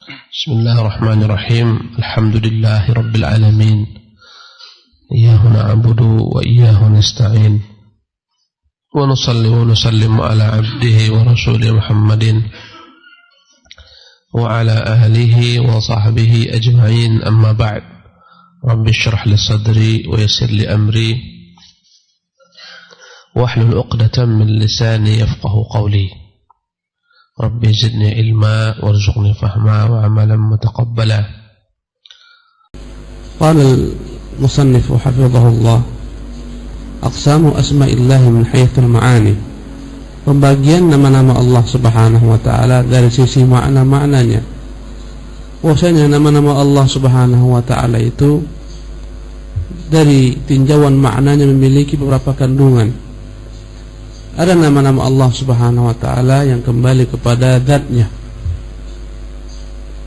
بسم الله الرحمن الرحيم. الحمد لله رب العالمين، إياه نعبد وإياه نستعين، ونصلي ونسلم على عبده ورسوله محمد وعلى آله وصحبه أجمعين. أما بعد، رب اشرح لي صدري ويسر لي أمري واحلل عقدة من لساني يفقه قولي. رب زدني علما وارزقني فهما وعملا متقبلا. قال المصنف حفظه الله: أقسام أسماء الله من حيث المعاني. Pembagian nama-nama Allah Subhanahu wa taala dari sisi makna-maknanya. Bahwasanya nama-nama Allah Subhanahu wa taala itu dari tinjauan maknanya memiliki beberapa kandungan. Ada nama-nama Allah Subhanahu wa taala yang kembali kepada zatnya.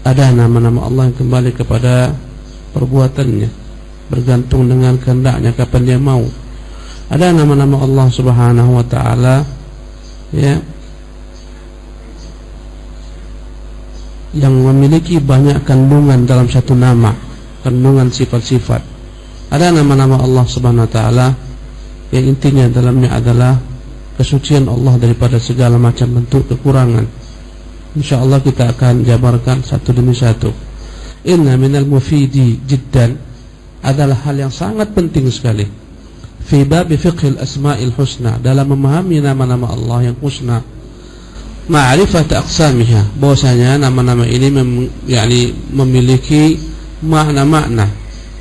Ada nama-nama Allah yang kembali kepada perbuatannya, bergantung dengan kehendaknya kapan dia mau. Ada nama-nama Allah Subhanahu wa taala yang memiliki banyak kandungan dalam satu nama, kandungan sifat-sifat. Ada nama-nama Allah Subhanahu wa taala yang intinya dalamnya adalah kesucian Allah daripada segala macam bentuk kekurangan. InsyaAllah kita akan jabarkan satu demi satu. Inna minal mufidi jiddan adalah hal yang sangat penting sekali fi bab fiqhil asma'il husna, dalam memahami nama-nama Allah yang husna, ma'rifat aqsamiha, bahwasanya nama-nama ini memiliki makna-makna.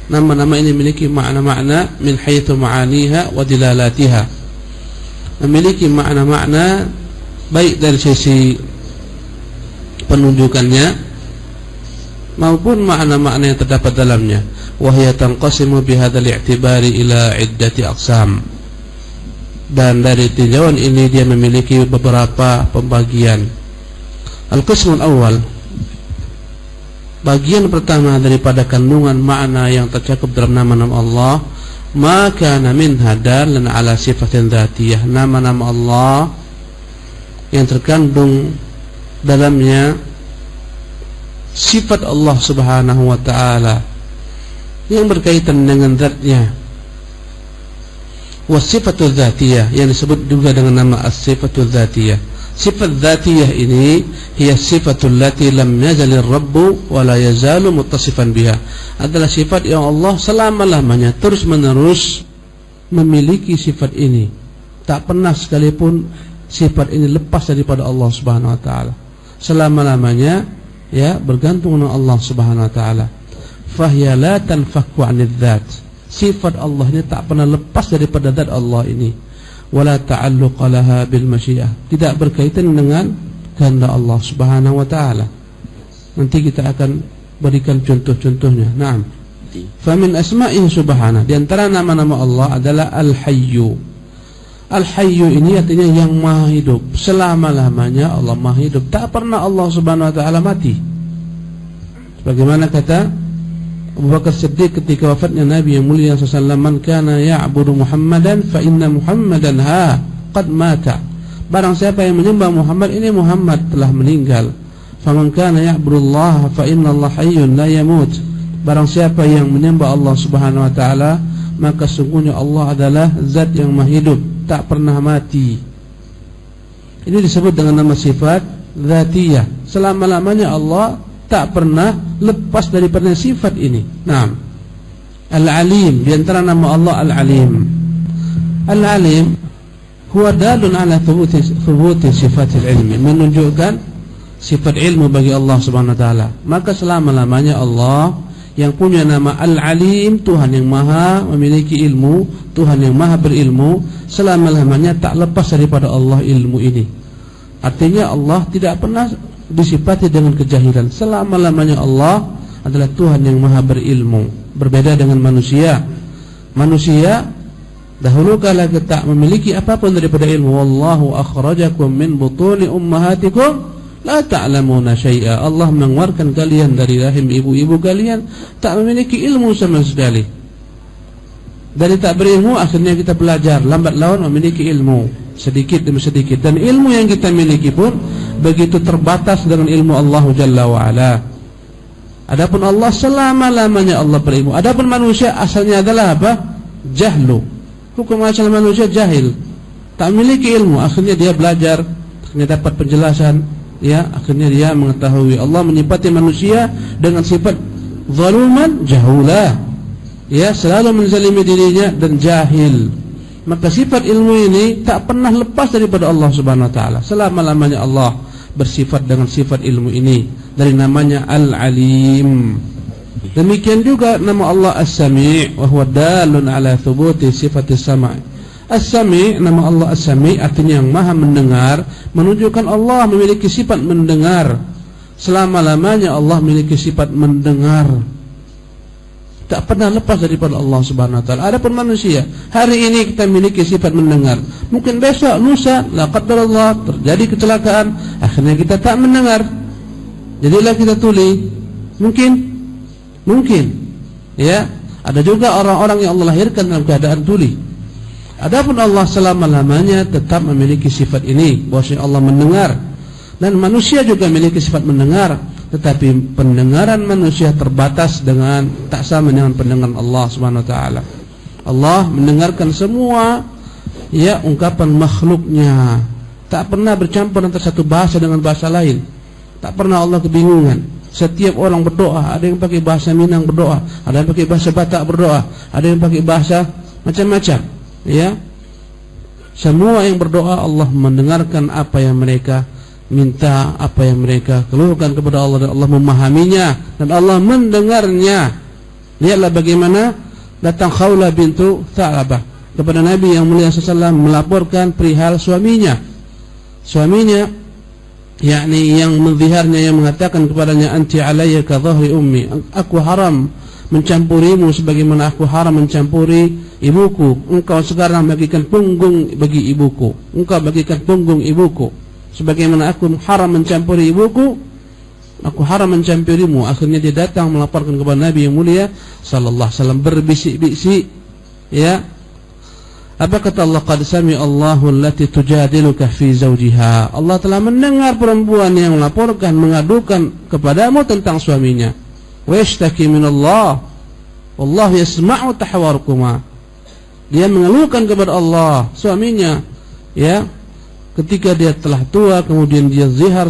Nama-nama ini memiliki makna-makna min haitsu ma'aniha wa dilalatiha, memiliki makna-makna baik dari sisi penunjukannya maupun makna-makna yang terdapat dalamnya. Wa hiya tanqasimu bihadzal i'tibari ila iddati aqsam, dan dari tinjauan ini dia memiliki beberapa pembagian. Al-qismul awal, bagian pertama daripada kandungan makna yang tercakup dalam nama-nama Allah, maka minha dalan ala sifatin dzatiyah, nama-nama Allah yang terkandung dalamnya sifat Allah Subhanahu wa taala yang berkaitan dengan zatnya. Wasifatul dzatiyah yang disebut juga dengan nama as-sifatul dzatiyah. Sifat dzatiyah ini hiya sifatul lati lam yazalir rabbu wa la yazalu muttasifan biha, adalah sifat yang Allah selama-lamanya terus-menerus memiliki sifat ini. Tak pernah sekalipun sifat ini lepas daripada Allah Subhanahu wa taala. Selama-lamanya bergantung dengan Allah Subhanahu wa taala. Fahiya la tanfakku 'anil dzat. Sifat Allah ini tak pernah lepas daripada zat Allah ini. Wala ta'alluqa laha bil masyiah, tidak berkaitan dengan kehendak Allah Subhanahu wa taala. Nanti kita akan berikan contoh-contohnya. Naam. Fa min asma'ihi subhanahu, di antara nama-nama Allah adalah Al-Hayyu. Al-Hayyu ini artinya yang maha hidup. Selama-lamanya Allah maha hidup. Tak pernah Allah Subhanahu wa taala mati. Sebagaimana kata Abu Bakar Siddiq ketika wafatnya Nabi yang mulia SAW, man kana ya'budu Muhammadan fa inna Muhammadan qad mata. Barang siapa yang menyembah Muhammad, ini Muhammad telah meninggal. Faman kana ya'budu Allah fa inna Allah hayyun la yamut. Barang siapa yang menyembah Allah Subhanahu wa taala, maka sungguhnya Allah adalah zat yang maha hidup, tak pernah mati. Ini disebut dengan nama sifat dzatiyah. Selama-lamanya Allah tak pernah lepas daripada sifat ini. Naam. Al-Alim, di antara nama Allah Al-Alim. Al-Alim huwa dalun ala thubuti sifatil ilmi, menunjukkan sifat ilmu bagi Allah Subhanahu wa taala. Maka selama-lamanya Allah yang punya nama Al-Alim, Tuhan yang maha memiliki ilmu, Tuhan yang maha berilmu, selama-lamanya tak lepas daripada Allah ilmu ini. Artinya Allah tidak pernah disifati dengan kejahilan. Selama-lamanya Allah adalah Tuhan yang maha berilmu. Berbeda dengan manusia. Manusia dahulu kala tak memiliki apapun daripada ilmu. Wallahu akhrajakum min butuni ummahatikum la ta'lamuna syai'a. Allah mengeluarkan kalian dari rahim ibu-ibu kalian tak memiliki ilmu sama sekali. Dari tak berilmu akhirnya kita belajar, lambat laun memiliki ilmu sedikit demi sedikit, dan ilmu yang kita miliki pun begitu terbatas dengan ilmu Allah Jalla wa Ala. Adapun Allah selama-lamanya Allah berilmu. Adapun manusia asalnya adalah apa? Jahlu. Hukum asal manusia jahil, tak memiliki ilmu. Akhirnya dia belajar, akhirnya dapat penjelasan, ya, akhirnya dia mengetahui. Allah menyifati manusia dengan sifat zaluman jahula, ya, selalu menzalimi dirinya dan jahil. Maka sifat ilmu ini tak pernah lepas daripada Allah Subhanahu wa taala. Selama-lamanya Allah bersifat dengan sifat ilmu ini, dari namanya Al-Alim. Demikian juga nama Allah As-Sami', wa huwa dalun ala thubuti sifati sama'. As-Sami', nama Allah As-Sami' artinya yang maha mendengar, menunjukkan Allah memiliki sifat mendengar. Selama-lamanya Allah memiliki sifat mendengar, tak pernah lepas daripada Allah Subhanahu wa taala. Adapun manusia, hari ini kita memiliki sifat mendengar, mungkin besok, lusa, la qadarullah terjadi kecelakaan, akhirnya kita tak mendengar, jadilah kita tuli. Mungkin, ya, ada juga orang-orang yang Allah lahirkan dalam keadaan tuli. Adapun Allah selama-lamanya tetap memiliki sifat ini, bahwasanya Allah mendengar. Dan manusia juga memiliki sifat mendengar, tetapi pendengaran manusia terbatas dengan tak sama dengan pendengaran Allah Subhanahu wa taala. Allah mendengarkan semua, ya, ungkapan makhluknya, tak pernah bercampur antara satu bahasa dengan bahasa lain. Tak pernah Allah kebingungan. Setiap orang berdoa, ada yang pakai bahasa Minang berdoa, ada yang pakai bahasa Batak berdoa, ada yang pakai bahasa macam-macam, ya. Semua yang berdoa Allah mendengarkan apa yang mereka minta, apa yang mereka keluhkan kepada Allah, dan Allah memahaminya dan Allah mendengarnya. Lihatlah bagaimana datang Khawlah bintu Tha'labah kepada Nabi yang mulia SAW melaporkan perihal suaminya, yakni yang menziharnya, yang mengatakan kepadanya, anti alayya ka dhahri ummi, aku haram mencampurimu sebagaimana aku haram mencampuri ibuku. Engkau sekarang bagikan punggung bagi ibuku, engkau bagikan punggung ibuku sebagaimana aku haram mencampuri ibuku, aku haram mencampurimu. Akhirnya dia datang melaporkan kepada Nabi yang mulia sallallahu alaihi wasallam berbisik-bisik, ya. Apa kata Allah? Qad sami Allahu allati tujadiluka fi zawjiha. Allah telah mendengar perempuan yang melaporkan, mengadukan kepadamu tentang suaminya. Wa yashtaki min Allah, wallahu yasma'u tahwarukuma. Dia mengeluhkan kepada Allah suaminya, ya, ketika dia telah tua, kemudian dia zihar,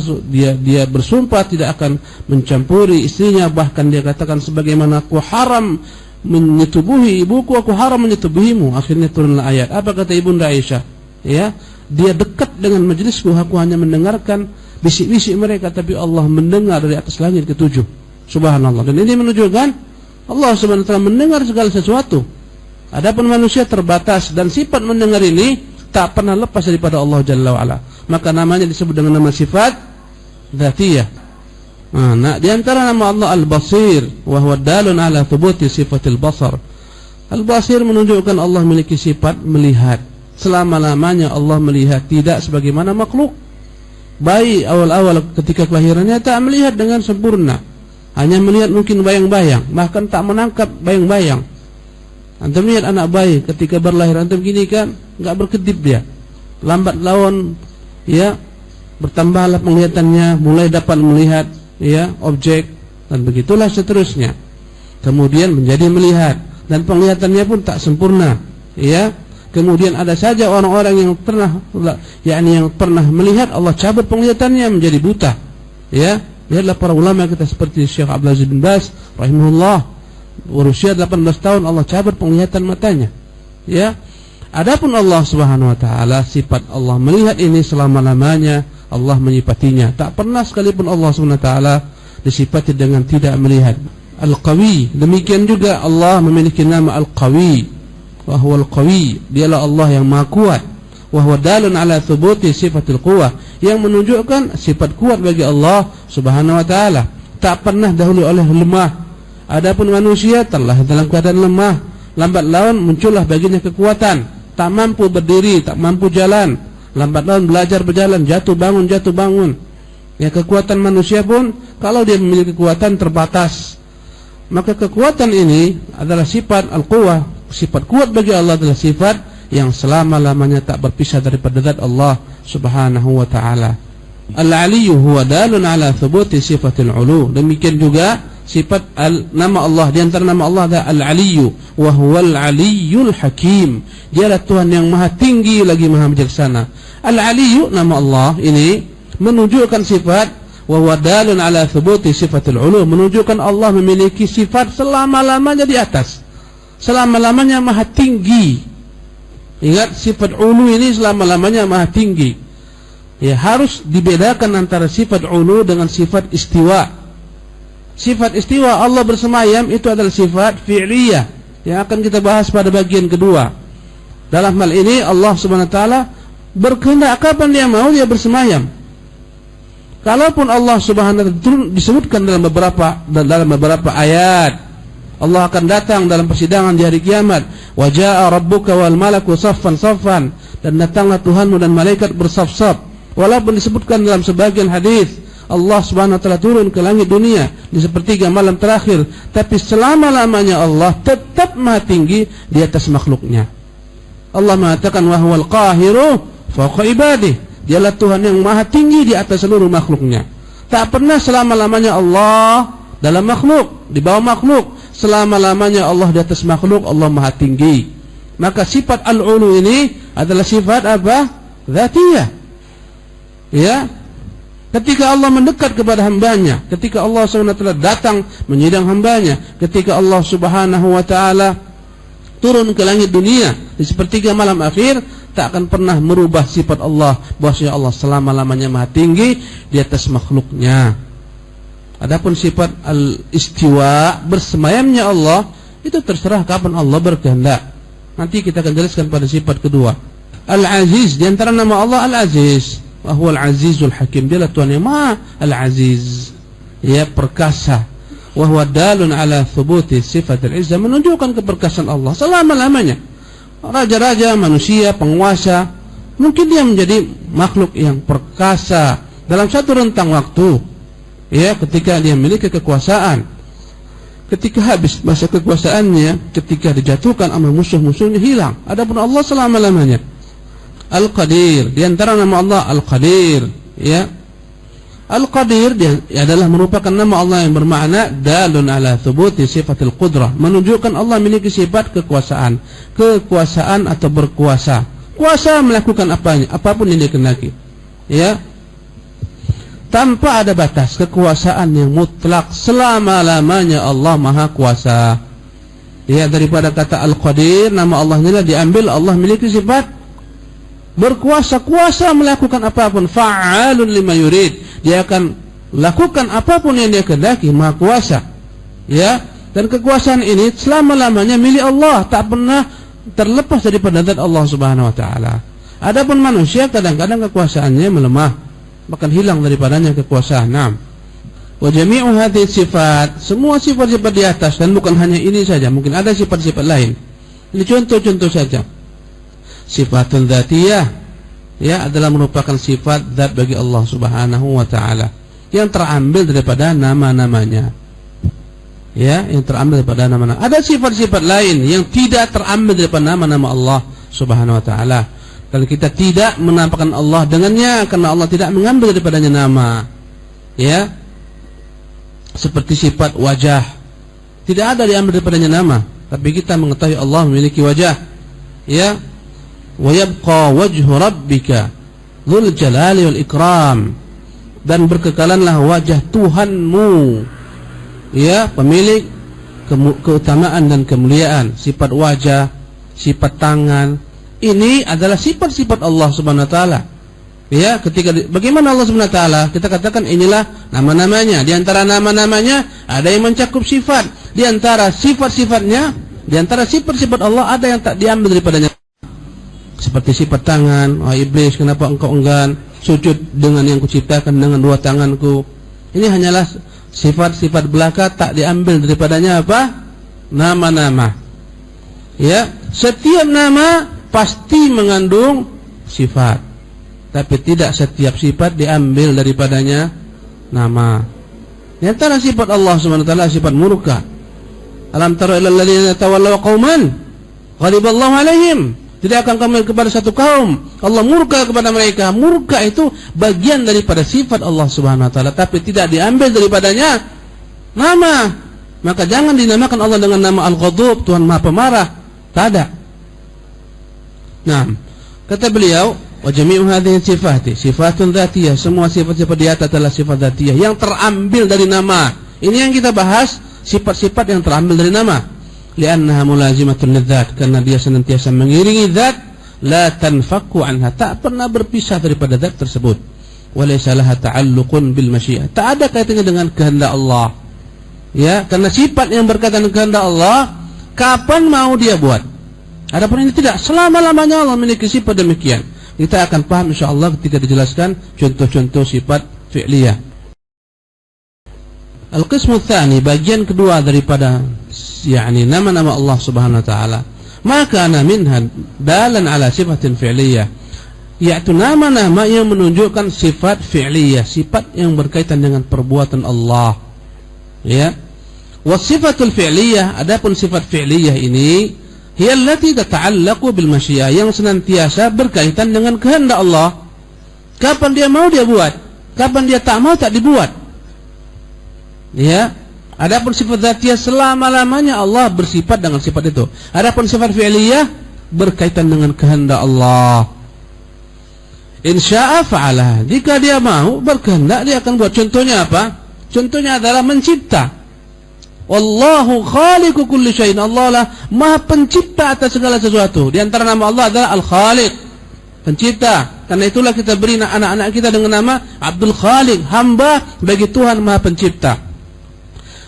dia bersumpah tidak akan mencampuri istrinya, bahkan dia katakan sebagaimana aku haram menyetubuhi ibuku, aku haram menyetubuhimu. Akhirnya turunlah ayat. Apa kata Ibunda Aisyah? Ya, dia dekat dengan majlisku, aku hanya mendengarkan bisik-bisik mereka, tapi Allah mendengar dari atas langit ke-7. Subhanallah. Dan ini menunjukkan Allah Subhanahu wa taala mendengar segala sesuatu. Adapun manusia terbatas, dan sifat mendengar ini tak pernah lepas daripada Allah Jalla wa Ala. Maka namanya disebut dengan nama sifat dzatiyah. Nah, di antara nama Allah Al-Basir, wa huwa dalun ala thubuti sifatil basar. Al-Basir menunjukkan Allah memiliki sifat melihat. Selama-lamanya Allah melihat, tidak sebagaimana makhluk. Bayi awal-awal ketika kelahirannya tak melihat dengan sempurna, hanya melihat mungkin bayang-bayang, bahkan tak menangkap bayang-bayang. Antum lihat anak bayi ketika berlahir, antum gini kan, enggak berkedip dia. Lambat laun, ya, bertambahlah penglihatannya, mulai dapat melihat, ya, objek, dan begitulah seterusnya. Kemudian menjadi melihat, dan penglihatannya pun tak sempurna, ya. Kemudian ada saja orang-orang yang pernah melihat, Allah cabut penglihatannya menjadi buta, ya. Lihatlah para ulama kita seperti Syekh Abdul Aziz bin Baz rahimahullah, berusia 18 tahun Allah cabut penglihatan matanya, ya. Adapun Allah Subhanahu wa taala, sifat Allah melihat ini selama-lamanya Allah menyifatinya. Tak pernah sekalipun Allah Subhanahu wa taala disifati dengan tidak melihat. Al-Qawi, demikian juga Allah memiliki nama Al-Qawi, wa huwa Al-Qawi, dialah Allah yang Maha Kuat. Wa huwa dalun ala thubuti sifatil quwwah, yang menunjukkan sifat kuat bagi Allah Subhanahu wa taala. Tak pernah dahulu oleh lemah. Adapun manusia telah dalam keadaan lemah, lambat laun muncullah baginya kekuatan, tak mampu berdiri, tak mampu jalan, lambat laun belajar berjalan, jatuh bangun. Ya, kekuatan manusia pun kalau dia memiliki kekuatan terbatas. Maka kekuatan ini adalah sifat al-quwwah. Sifat kuat bagi Allah adalah sifat yang selama-lamanya tak berpisah daripada zat Allah Subhanahu wa taala. Al-Aliyyu huwa dalun ala thubuti sifatil ulu. Demikian juga sifat nama Allah, di antara nama Allah ada Al-Aliyyu wa huwal Aliyyul Hakim. Dialah Tuhan yang maha tinggi lagi maha bijaksana. Al-Aliyyu nama Allah ini menunjukkan sifat wa huwa dalun ala thubuti sifatil ulu, menunjukkan Allah memiliki sifat selama-lamanya di atas, selama-lamanya maha tinggi. Ingat, sifat ulu ini selama-lamanya maha tinggi. Ya, harus dibedakan antara sifat ulu dengan sifat istiwa. Sifat istiwa Allah bersemayam itu adalah sifat fi'liyah yang akan kita bahas pada bagian kedua. Dalam hal ini Allah Subhanahu wa taala berkehendak kapan dia mau dia bersemayam. Kalaupun Allah Subhanahu wa taala disebutkan dalam beberapa ayat, Allah akan datang dalam persidangan di hari kiamat. Wa jaa rabbuka wal malaku saffan saffan, dan datanglah Tuhanmu dan malaikat bersaf-saf. Walaupun disebutkan dalam sebagian hadis Allah Subhanahu wa taala turun ke langit dunia di sepertiga malam terakhir, tapi selama-lamanya Allah tetap maha tinggi di atas makhluknya. Allah mengatakan wa huwal qahiru fawqa ibadihi. Dialah Tuhan yang maha tinggi di atas seluruh makhluknya. Tak pernah selama-lamanya Allah dalam makhluk, di bawah makhluk. Selama-lamanya Allah di atas makhluk, Allah maha tinggi. Maka sifat al-ulu ini adalah sifat apa? Dzatiyah. Ya, ketika Allah mendekat kepada hambanya, ketika Allah Subhanahu wa taala datang menyidang hambanya, ketika Allah Subhanahu wa taala turun ke langit dunia di sepertiga malam akhir, tak akan pernah merubah sifat Allah bahwasanya Allah selama-lamanya maha tinggi di atas makhluknya. Adapun sifat al-istiwa, bersemayamnya Allah, itu terserah kapan Allah berkehendak. Nanti kita akan jelaskan pada sifat kedua. Al-Aziz, di antara nama Allah Al-Aziz. Wa huwal Azizul Hakim. Dialah Tuhan yang Maha Al-Aziz, ya, perkasa. Wa huwa dalun ala thubuti sifatil izzah, menunjukkan keperkasaan Allah selama-lamanya. Raja-raja, manusia, penguasa, mungkin dia menjadi makhluk yang perkasa dalam satu rentang waktu. Ya, ketika dia memiliki kekuasaan, ketika habis masa kekuasaannya, ketika dijatuhkan sama musuh-musuhnya hilang. Adapun Allah selama-lamanya Al-Qadir, di antara nama Allah Al-Qadir, ya. Al-Qadir dia adalah merupakan nama Allah yang bermakna dalun ala thubuti sifatil qudrah, menunjukkan Allah memiliki sifat kekuasaan, kekuasaan atau berkuasa. Kuasa melakukan apapun yang dia kehendaki. Ya. Tanpa ada batas, kekuasaan yang mutlak, selama-lamanya Allah Maha Kuasa. Ya, daripada kata Al-Qadir, nama Allah inilah diambil Allah memiliki sifat berkuasa, kuasa melakukan apapun, fa'alun lima yurid. Dia akan lakukan apapun yang dia kehendaki, Maha Kuasa. Ya, dan kekuasaan ini selama-lamanya milik Allah, tak pernah terlepas daripada zat Allah Subhanahu wa taala. Adapun manusia kadang-kadang kekuasaannya melemah, bahkan hilang daripadanya kekuasaan. Naam. Wa jami'u hadhihi sifat, semua sifat-sifat di atas, dan bukan hanya ini saja, mungkin ada sifat-sifat lain. Ini contoh-contoh saja. Sifatul dzatiyah, ya, adalah merupakan sifat zat bagi Allah Subhanahu wa taala yang terambil daripada nama-namanya. Ya, yang terambil daripada nama-nama. Ada sifat-sifat lain yang tidak terambil daripada nama-nama Allah Subhanahu wa taala. Kalau kita tidak menampakkan Allah dengannya, karena Allah tidak mengambil daripadanya nama. Ya. Seperti sifat wajah, tidak ada diambil daripadanya nama, tapi kita mengetahui Allah memiliki wajah. Ya. Wa yabqa wajhu rabbika dzul jalali wal ikram, dan berkekalanlah wajah Tuhanmu, ya, pemilik keutamaan dan kemuliaan. Sifat wajah, sifat tangan, ini adalah sifat-sifat Allah Subhanahu wa taala. Ya, ketika bagaimana Allah Subhanahu wa taala, kita katakan inilah nama-namanya. Di antara nama-namanya ada yang mencakup sifat, di antara sifat-sifatnya, di antara sifat-sifat Allah ada yang tak diambil daripadanya. Seperti sifat tangan, wahai iblis, kenapa engkau enggan sujud dengan yang kuciptakan dengan dua tanganku? Ini hanyalah sifat-sifat belaka, tak diambil daripadanya apa? Nama-nama. Ya, setiap nama pasti mengandung sifat, tapi tidak setiap sifat diambil daripadanya nama. Di antara sifat Allah Subhanahu wa taala sifat murka. Alam tara ilal ladzina tawallaw qauman ghadiballahu alaihim. Tidak akan kembali kepada satu kaum. Allah murka kepada mereka. Murka itu bagian daripada sifat Allah Subhanahu wa taala, tapi tidak diambil daripadanya nama. Maka jangan dinamakan Allah dengan nama Al-Ghadub, Tuhan Maha Pemarah. Tak ada. Nah, kata beliau, wa jami'u hadhihi sifati sifatun dzatiyah. Semua sifat-sifat di atas adalah sifat dzatiyah yang terambil dari nama. Ini yang kita bahas, sifat-sifat yang terambil dari nama. Li'annaha mulazimatun lidzat, karena dia senantiasa mengiringi zat, la tanfakku anha, tak pernah berpisah daripada zat tersebut. Wa laysa laha ta'alluqun bil masyiah, tak ada kaitannya dengan kehendak Allah. Ya, karena sifat yang berkaitan dengan kehendak Allah, kapan mau dia buat. Adapun ini tidak, selama-lamanya Allah memiliki sifat demikian. Kita akan paham insyaallah ketika dijelaskan contoh-contoh sifat fi'liyah. Al-qismu tsani, bagian kedua daripada yakni nama-nama Allah Subhanahu wa taala, maka ana minha dalan ala sifatin fi'liyah, yaitu nama-nama yang menunjukkan sifat fi'liyah, sifat yang berkaitan dengan perbuatan Allah. Ya. Wasifatul fi'liyah, adapun sifat fi'liyah ini hiya allati tata'allaqu bil masyiah, yang senantiasa berkaitan dengan kehendak Allah. Kapan dia mau dia buat, kapan dia tak mau tak dibuat. Ya. Adapun sifat dzatiyah, selama-lamanya Allah bersifat dengan sifat itu. Adapun sifat fi'liyah berkaitan dengan kehendak Allah. Insya'a fa'alah, jika dia mau berkehendak dia akan buat. Contohnya apa? Contohnya adalah mencipta. Wallahu khaliqu kulli syai'in, Allah lah Maha pencipta atas segala sesuatu. Di antara nama Allah adalah Al-Khaliq, pencipta. Karena itulah kita beri anak-anak kita dengan nama Abdul Khaliq, hamba bagi Tuhan Maha Pencipta.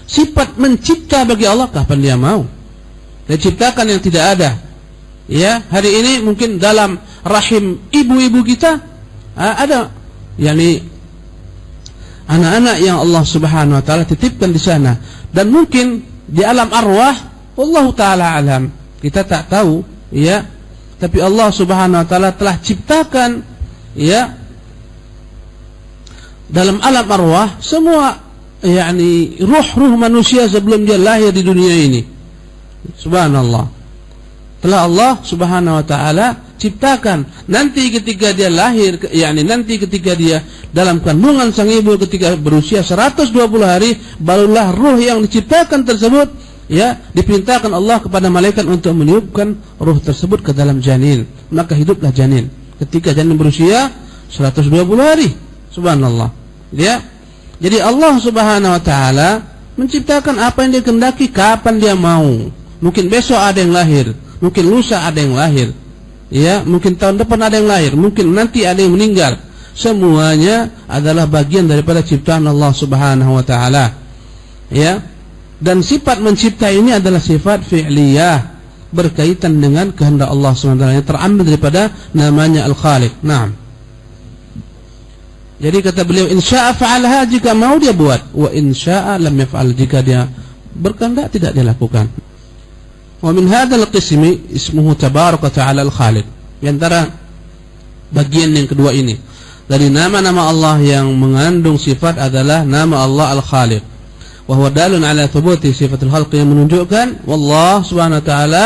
Sifat mencipta bagi Allah kapan dia mau. Dia ciptakan yang tidak ada. Ya, hari ini mungkin dalam rahim ibu-ibu kita ada yakni anak-anak yang Allah Subhanahu wa taala titipkan di sana, dan mungkin di alam arwah wallahu taala alam, kita tak tahu, ya, tapi Allah Subhanahu wa taala telah ciptakan, ya, dalam alam arwah semua yakni ruh-ruh manusia sebelum dia lahir di dunia ini. Subhanallah, telah Allah Subhanahu wa taala ciptakan. Nanti ketika dia lahir, yakni nanti ketika dia dalam kandungan sang ibu ketika berusia 120 hari, barulah ruh yang diciptakan tersebut, ya, diperintahkan Allah kepada malaikat untuk meniupkan ruh tersebut ke dalam janin. Maka hiduplah janin ketika janin berusia 120 hari. Subhanallah. Ya. Jadi Allah Subhanahu wa taala menciptakan apa yang dia kehendaki kapan dia mau. Mungkin besok ada yang lahir, mungkin lusa ada yang lahir, ya, mungkin tahun depan ada yang lahir, mungkin nanti ada yang meninggal. Semuanya adalah bagian daripada ciptaan Allah Subhanahu wa taala. Ya. Dan sifat mencipta ini adalah sifat fi'liyah, berkaitan dengan kehendak Allah Subhanahu wa taala, yang terambil daripada namanya Al-Khaliq. Naam. Jadi kata beliau, insya'a fa'alha, jika mau dia buat, wa insya'a lam yaf'al, jika dia berkehendak tidak dia lakukan. Wa min hadzal qismi ismuhu tabaraka ta'ala al-Khaliq. Di antara bagian yang kedua ini dari nama-nama Allah yang mengandung sifat adalah nama Allah Al-Khaliq. Wa huwa dalun ala thubuti sifatul khalq, yang menunjukkan Allah Subhanahu wa taala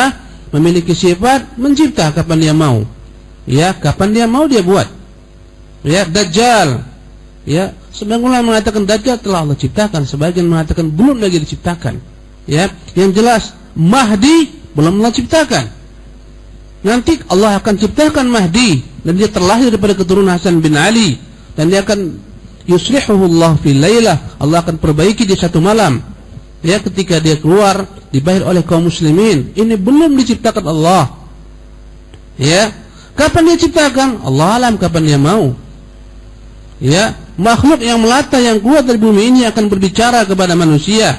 memiliki sifat mencipta kapan dia mau. Ya, kapan dia mau dia buat. Ya, Dajjal, ya, sebagian ulama mengatakan Dajjal telah Allah ciptakan, sebagian mengatakan belum lagi diciptakan. Ya, yang jelas Mahdi belum Allah ciptakan. Nanti Allah akan ciptakan Mahdi, dan dia terlahir daripada keturunan Hasan bin Ali, dan dia akan yuslihuhu Allah fi lailah, Allah akan perbaiki di satu malam. Ya, ketika dia keluar dibayar oleh kaum muslimin. Ini belum diciptakan Allah. Ya, kapan dia ciptakan? Allah alam kapan dia mau. Ya, makhluk yang melata yang kuat dari bumi ini akan berbicara kepada manusia,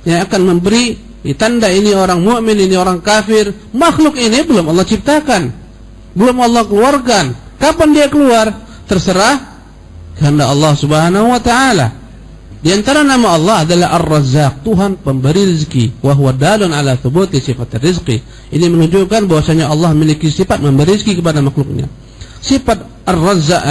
yang akan memberi tanda ini orang mukmin, ini orang kafir. Makhluk ini belum Allah ciptakan, belum Allah keluarkan. Kapan dia keluar? Terserah kehendak Allah Subhanahu wa taala. Di antara nama Allah adalah Ar-Razzaq, Tuhan pemberi rezeki. Wa huwa dalun ala thubuti sifat rizqi. Ini menunjukkan bahwasanya Allah memiliki sifat memberi rezeki kepada makhluknya. Sifat Ar-Razzaq,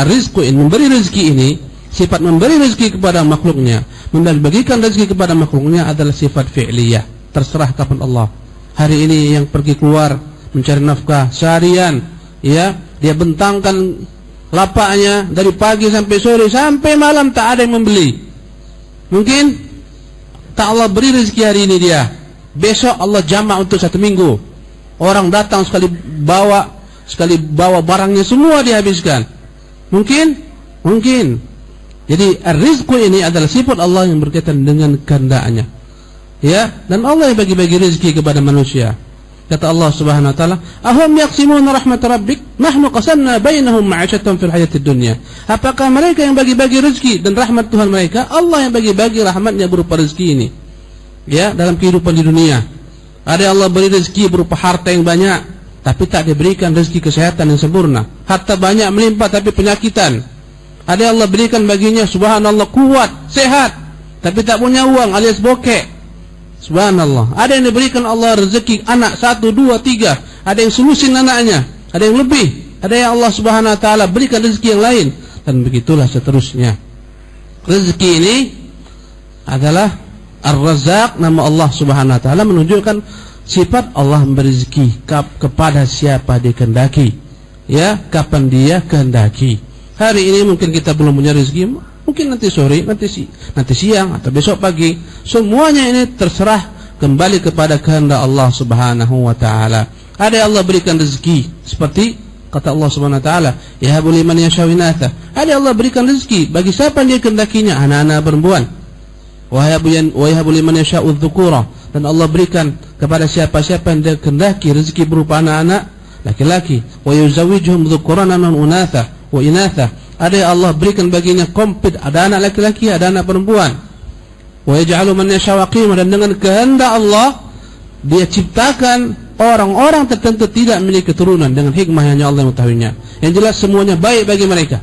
Ar-Rizqu, memberi rezeki ini, sifat memberi rezeki kepada makhluknya, membagikan rezeki kepada makhluknya adalah sifat fi'liyah. Terserah kapan Allah. Hari ini yang pergi keluar mencari nafkah seharian, ya, dia bentangkan lapaknya dari pagi sampai sore sampai malam tak ada yang membeli. Mungkin tak Allah beri rezeki hari ini dia, besok Allah jamak untuk 1 minggu. Orang datang sekali bawa barangnya semua dihabiskan. Mungkin. Jadi rizku ini adalah sifat Allah yang berkaitan dengan kehendaknya. Ya, dan Allah yang bagi-bagi rezeki kepada manusia. Kata Allah Subhanahu wa taala, "Ahum yaqsimuna rahmat rabbik? Nahnu qasamna bainahum ma'ishatahum fil hayatid dunya." Apakah mereka yang bagi-bagi rezeki dan rahmat Tuhan mereka? Allah yang bagi-bagi rahmatnya berupa rezeki ini. Ya, dalam kehidupan di dunia. Ada Allah beri rezeki berupa harta yang banyak, tapi tak diberikan rezeki kesehatan yang sempurna. Harta banyak melimpah tapi penyakitan. Ada Allah berikan baginya subhanallah kuat, sehat, tapi tak punya uang alias bokek. Subhanallah. Ada yang diberikan Allah rezeki anak 1, 2, 3. Ada yang sulusin anaknya, ada yang lebih. Ada yang Allah Subhanahu wa taala berikan rezeki yang lain, dan begitulah seterusnya. Rezeki ini adalah Ar-Razzaq, nama Allah Subhanahu wa taala, menunjukkan sifat Allah memberi rezeki kepada siapa dia kehendaki. Ya, kapan dia kehendaki. Hari ini mungkin kita belum punya rezeki, mungkin nanti sore, nanti siang atau besok pagi. Semuanya ini terserah kembali kepada kehendak Allah Subhanahu wa taala. Ada Allah berikan rezeki seperti kata Allah Subhanahu wa taala, "Yahabu liman yasha'u inatha." Ada Allah berikan rezeki bagi siapa yang dia kehendakinya, anak-anak perempuan. Wa yahabu liman yasha'u dzukura. Dan Allah berikan kepada siapa-siapa yang dia kehendaki rezeki berupa anak-anak laki-laki. Wa yuzawwijuhum dzukuranan wa unatha wa inatha. Ada yang Allah berikan baginya komplit, ada anak laki-laki, ada anak perempuan. Wa yaj'alu man yasha'u aqima. Dan dengan kehendak Allah dia ciptakan orang-orang tertentu tidak memiliki keturunan dengan hikmah yang Allah mengetahuinya. Yang jelas semuanya baik bagi mereka.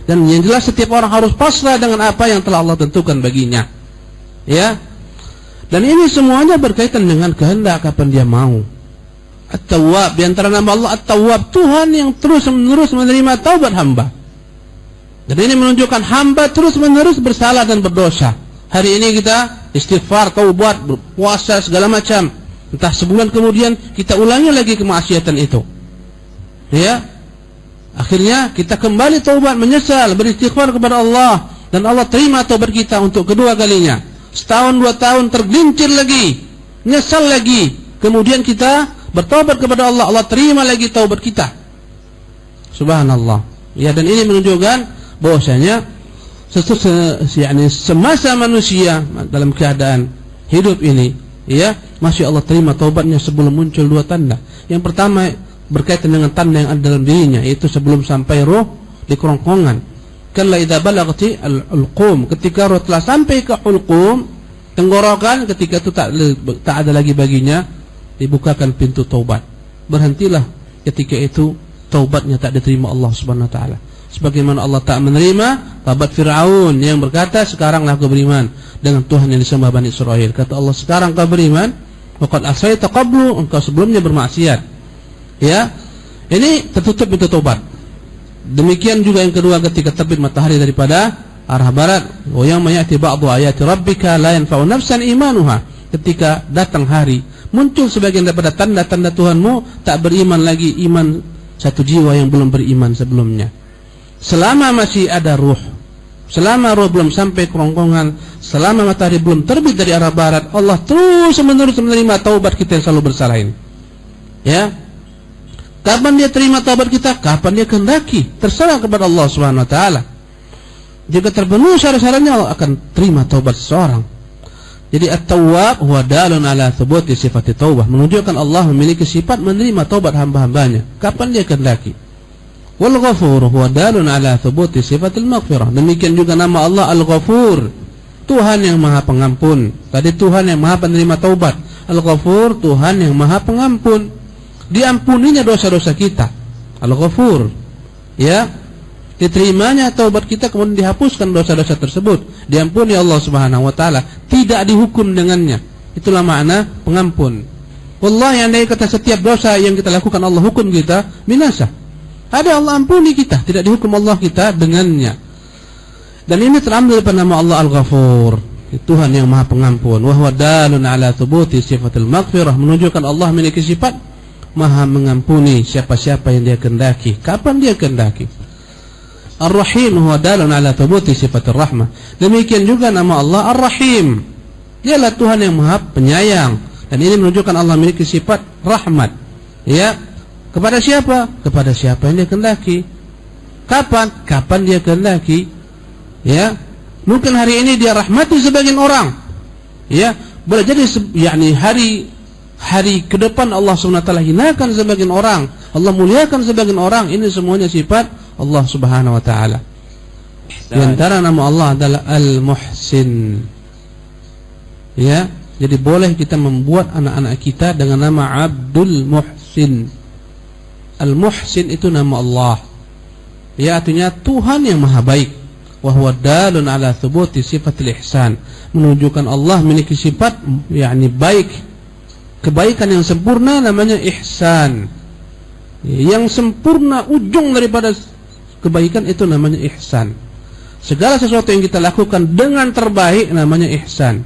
Dan yang jelas setiap orang harus pasrah dengan apa yang telah Allah tentukan baginya. Ya. Dan ini semuanya berkaitan dengan kehendak kapan dia mau. At-Tawwab, di antara nama Allah At-Tawwab, Tuhan yang terus-menerus menerima taubat hamba. Dan ini menunjukkan hamba terus-menerus bersalah dan berdosa. Hari ini kita istighfar, taubat, berpuasa segala macam. Entah sebulan kemudian kita ulangi lagi kemaksiatan itu. Ya. Akhirnya kita kembali taubat, menyesal, beristighfar kepada Allah, dan Allah terima taubat kita untuk kedua kalinya. Setahun 2 tahun tergelincir lagi, nyesal lagi. Kemudian kita bertaubat kepada Allah, Allah terima lagi taubat kita. Subhanallah. Ya, dan ini menunjukkan bahwasanya semasa manusia dalam keadaan hidup ini, ya, masya Allah terima taubatnya sebelum muncul 2 tanda. Yang pertama berkaitan dengan tanda yang ada dalam dirinya, yaitu sebelum sampai roh di kerongkongan. Kalla idza balagati al-hulqum, ketika roh telah sampai ke hulqum, tenggorokan, ketika itu tak ada lagi baginya, dibukakan pintu taubat. Berhentilah ketika itu taubatnya tak diterima Allah Subhanahu wa taala. Sebagaimana Allah tak menerima taubat Firaun yang berkata, "Sekaranglah kau beriman dengan Tuhan yang disembah Bani Israel." Kata Allah, "Sekarang kau beriman, waqad asaita qablu," engkau sebelumnya bermaksiat. Ya. Ini tertutup pintu taubat. Demikian juga yang kedua ketika terbit matahari daripada arah barat, wa yawma ya'ti ba'du ayati rabbika la yanfa'u nafsan imanuha. Ketika datang hari, muncul sebagian daripada tanda-tanda Tuhanmu, tak beriman lagi iman satu jiwa yang belum beriman sebelumnya. Selama masih ada ruh, selama ruh belum sampai kerongkongan, selama matahari belum terbit dari arah barat, Allah terus menerus menerima taubat kita yang selalu bersalah ini. Ya. Kapan dia terima taubat kita? Kapan dia kehendaki. Terserah kepada Allah Subhanahu wa taala. Jika terpenuhi syarat-syaratnya, Allah akan terima taubat seseorang. Jadi At-Tawwab huwa dalun ala thubuti sifat taubah, menunjukkan Allah memiliki sifat menerima taubat hamba-hambanya kapan dia kehendaki. Wal Ghafur huwa dalun ala thubuti sifatil maghfirah. Demikian juga nama Allah Al-Ghafur, Tuhan yang Maha Pengampun. Tadi Tuhan yang Maha Penerima taubat. Al-Ghafur, Tuhan yang Maha Pengampun. Diampuninya dosa-dosa kita. Al-Ghafur. Ya. Diterimanya taubat kita, kemudian dihapuskan dosa-dosa tersebut. Diampuni Allah Subhanahu wa taala, tidak dihukum dengannya. Itulah makna pengampun. Wallahi, andai kata setiap dosa yang kita lakukan Allah hukum kita, binasa. Ada Allah ampuni kita, tidak dihukum Allah kita dengannya. Dan ini terambil pada nama Allah Al-Ghafur, Tuhan yang Maha Pengampun. Wa huwa dalun ala thubuti sifatil maghfirah, menunjukkan Allah memiliki sifat Maha mengampuni siapa-siapa yang dia kehendaki, kapan dia kehendaki. Ar-Rahim huwa dalun ala thubuti sifatir rahmah. Demikian juga nama Allah Ar-Rahim. Dialah Tuhan yang Maha Penyayang, dan ini menunjukkan Allah memiliki sifat rahmat. Ya, kepada siapa? Kepada siapa yang dia kehendaki. Kapan? Kapan dia kehendaki. Ya, mungkin hari ini dia rahmati sebagian orang. Ya, boleh jadi hari ke depan Allah SWT hinakan sebagian orang, Allah muliakan sebagian orang. Ini semuanya sifat Allah Subhanahu wa taala. Di antara nama Allah adalah Al-Muhsin. Ya, jadi boleh kita membuat anak-anak kita dengan nama Abdul Muhsin. Al-Muhsin itu nama Allah. Ya, artinya Tuhan yang Maha Baik. Wa huwa dalun ala thubuti sifatil ihsan, menunjukkan Allah memiliki sifat baik. Kebaikan yang sempurna namanya ihsan. Yang sempurna ujung daripada kebaikan itu namanya ihsan. Segala sesuatu yang kita lakukan dengan terbaik namanya ihsan.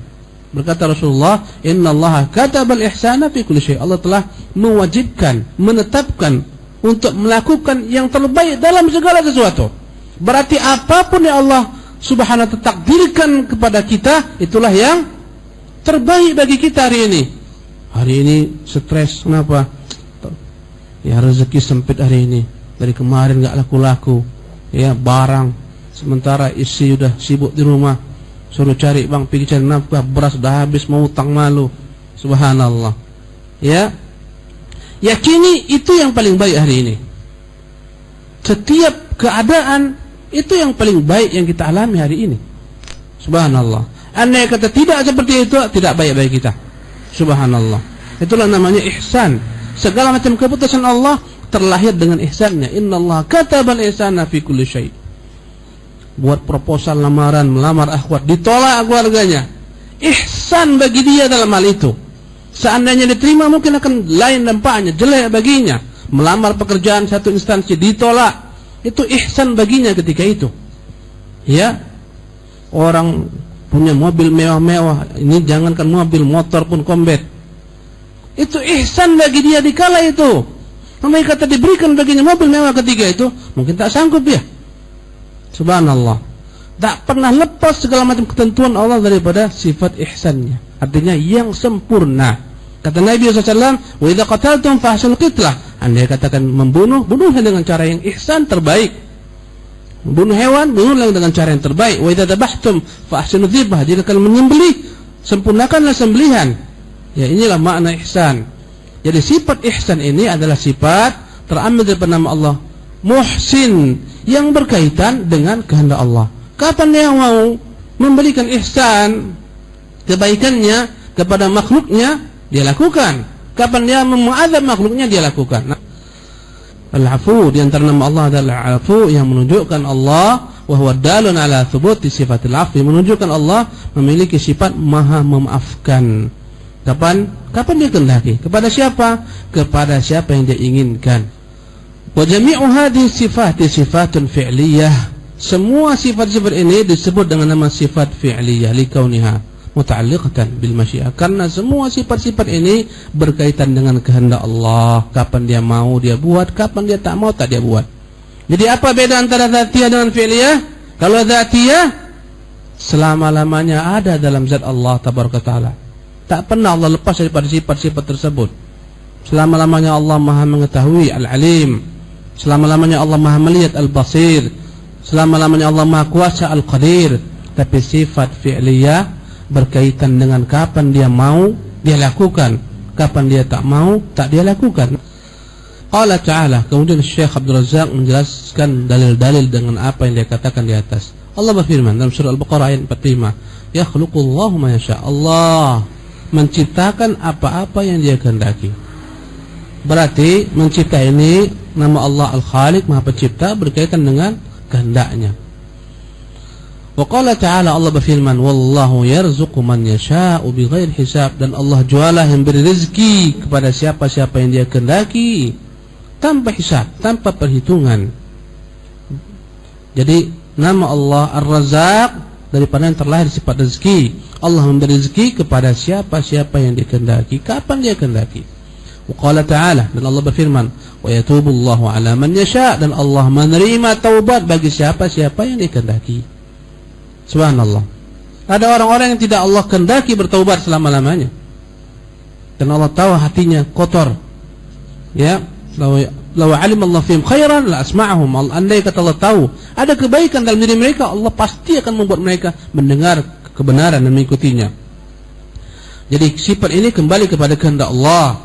Berkata Rasulullah, "Innallaha katabal ihsana fi kulli syai." Allah telah mewajibkan, menetapkan untuk melakukan yang terbaik dalam segala sesuatu. Berarti apapun yang Allah Subhanahu wa ta'ala takdirkan kepada kita, itulah yang terbaik bagi kita hari ini. Hari ini stres, kenapa? Ya, rezeki sempit hari ini. Dari kemarin gak laku-laku. Ya, barang. Sementara istri sudah sibuk di rumah. Suruh cari, bang, pergi cari nafkah. Beras sudah habis, mau utang malu. Subhanallah. Ya, yakini itu yang paling baik hari ini. Setiap keadaan itu yang paling baik yang kita alami hari ini. Subhanallah. Andai kata tidak seperti itu, tidak baik bagi kita. Subhanallah. Itulah namanya ihsan. Segala macam keputusan Allah terlahir dengan ihsannya. Innallaha katabal ihsana fi kulli syai. Buat proposal lamaran, melamar akhwat, ditolak keluarganya. Ihsan bagi dia dalam hal itu. Seandainya diterima mungkin akan lain dampaknya, jelek baginya. Melamar pekerjaan satu instansi ditolak, itu ihsan baginya ketika itu. Ya, orang punya mobil mewah-mewah, ini jangankan mobil, motor pun kombet. Itu ihsan bagi dia di kala itu. Namanya kata diberikan baginya mobil mewah ketika itu, mungkin tak sanggup ya. Subhanallah. Tak pernah lepas segala macam ketentuan Allah daripada sifat ihsannya. Artinya yang sempurna. Kata Nabi SAW, "Wa idza qataltum fahsul qitlah." Anda katakan membunuh, bunuhlah dengan cara yang ihsan terbaik. Membunuh hewan, bunuhlah dengan cara yang terbaik. Wa idza dabahtum fahsinu dzibah. Jika kalian menyembelih, sempurnakanlah sembelihan. Ya, inilah makna ihsan. Jadi sifat ihsan ini adalah sifat terambil daripada nama Allah Muhsin, yang berkaitan dengan kehendak Allah. Kapan dia mau memberikan ihsan, kebaikannya kepada makhluknya, dia lakukan. Kapan dia mengadab makhluknya, dia lakukan. Al-Afu, di antara nama Allah adalah Al-Afu, yang menunjukkan Allah wa huwa dalun ala thubuti sifatil afwi, menunjukkan Allah memiliki sifat Maha memaafkan. Kapan dia kehendaki? Kepada siapa? Kepada siapa yang dia inginkan. Wa jami'u hadhihi sifati sifatun fi'liyah. Semua sifat-sifat ini disebut dengan nama sifat fi'liyah likauniha muta'alliqatan bil masyiah, karena semua sifat-sifat ini berkaitan dengan kehendak Allah. Kapan dia mau dia buat, kapan dia tak mau tak dia buat. Jadi apa beda antara dzatiyah dengan fi'liyah? Kalau dzatiyah selama-lamanya ada dalam zat Allah tabaraka taala. Tak pernah Allah lepas daripada sifat-sifat tersebut. Selama-lamanya Allah Maha mengetahui, Al-Alim. Selama-lamanya Allah Maha melihat, Al-Basir. Selama-lamanya Allah Maha kuasa, Al-Qadir. Tapi sifat fi'liyah berkaitan dengan kapan dia mau, dia lakukan. Kapan dia tak mau, tak dia lakukan. Allah Ta'ala. Kemudian Syekh Abdul Razak menjelaskan dalil-dalil dengan apa yang dia katakan di atas. Allah berfirman dalam surah Al-Baqarah ayat 45, "Yakhluqullahu ma yasha." Allah menciptakan apa-apa yang dia kehendaki. Berarti mencipta ini nama Allah Al-Khaliq, Maha Pencipta, berkaitan dengan kehendaknya. Wa qala ta'ala, Allah berfirman, "Wallahu yarzuqu man yasha'u bighairi hisab." Dan Allah jualah yang beri rezeki kepada siapa-siapa yang dia kehendaki tanpa hisab, tanpa perhitungan. Jadi nama Allah Ar-Razzaq daripada yang terlahir sifat rezeki. Allah memberi rezeki kepada siapa-siapa yang dia kehendaki, kapan dia kehendaki. Qala ta'ala, dan Allah berfirman, wa yatubullahu ala man yasha, dan Allah menerima taubat bagi siapa-siapa yang dikehendaki. Subhanallah. Ada orang-orang yang tidak Allah kehendaki bertaubat selama-lamanya, dan Allah tahu hatinya kotor. Ya, law alim Allah fihim khairan la asma'ahum. Andai kata Allah tahu ada kebaikan dalam diri mereka, Allah pasti akan membuat mereka mendengar kebenaran dan mengikutinya. Jadi sifat ini kembali kepada kehendak Allah.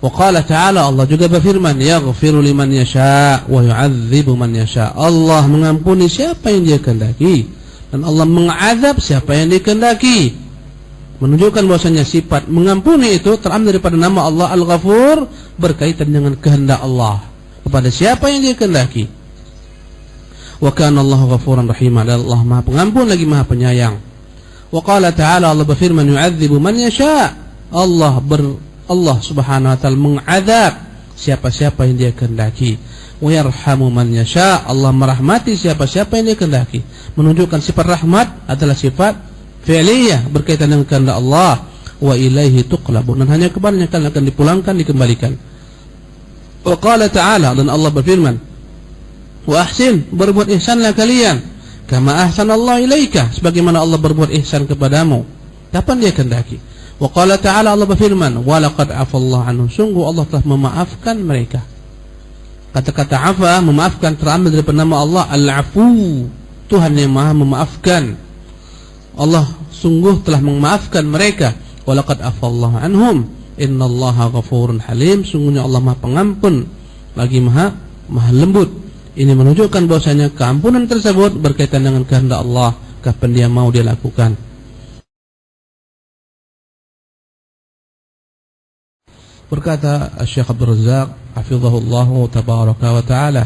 Wa qala ta'ala, Allah juga berfirman, yaghfiru liman yasha' wa yu'adzibu man yasha'. Allah mengampuni siapa yang Dia kehendaki, dan Allah mengazab siapa yang Dia kehendaki. Menunjukkan bahwasanya sifat mengampuni itu terambil daripada nama Allah Al-Ghafur, berkaitan dengan kehendak Allah kepada siapa yang Dia kehendaki. Wa kana Allahu ghafuran rahima, dan Allah Maha Pengampun lagi Maha Penyayang. Wa qala ta'ala, Allah berfirman, yu'adzibu man yasha'. Allah Subhanahu wa taala mengazab siapa-siapa yang Dia kehendaki. Wa yarhamu man yasha'. Allah merahmati siapa-siapa yang Dia kehendaki. Menunjukkan sifat rahmat adalah sifat fi'liyah berkaitan dengan kehendak Allah. Wa ilaihi tuqlabun, dan hanya kepadanya kalian akan dipulangkan, dikembalikan. Wa qala ta'ala, dan Allah berfirman, wa ahsin, berbuat ihsanlah kalian, kama ahsanallahu ilaika, sebagaimana Allah berbuat ihsan kepadamu. Kapan Dia kehendaki. Wa qala ta'ala, Allah berfirman, wa laqad afallahu anhu, sungguh Allah telah memaafkan mereka. Kata-kata afa, memaafkan, terambil dari nama Allah Al-Afu, Tuhan yang Maha memaafkan. Allah sungguh telah memaafkan mereka. Wa laqad afallahu anhum innallaha ghafurun halim, sungguhnya Allah Maha Pengampun lagi Maha lembut. Ini menunjukkan bahwasanya keampunan tersebut berkaitan dengan kehendak Allah, kapan Dia mau Dia lakukan. Berkata Syekh Abdul Razak hafizahullah tabaraka wa taala,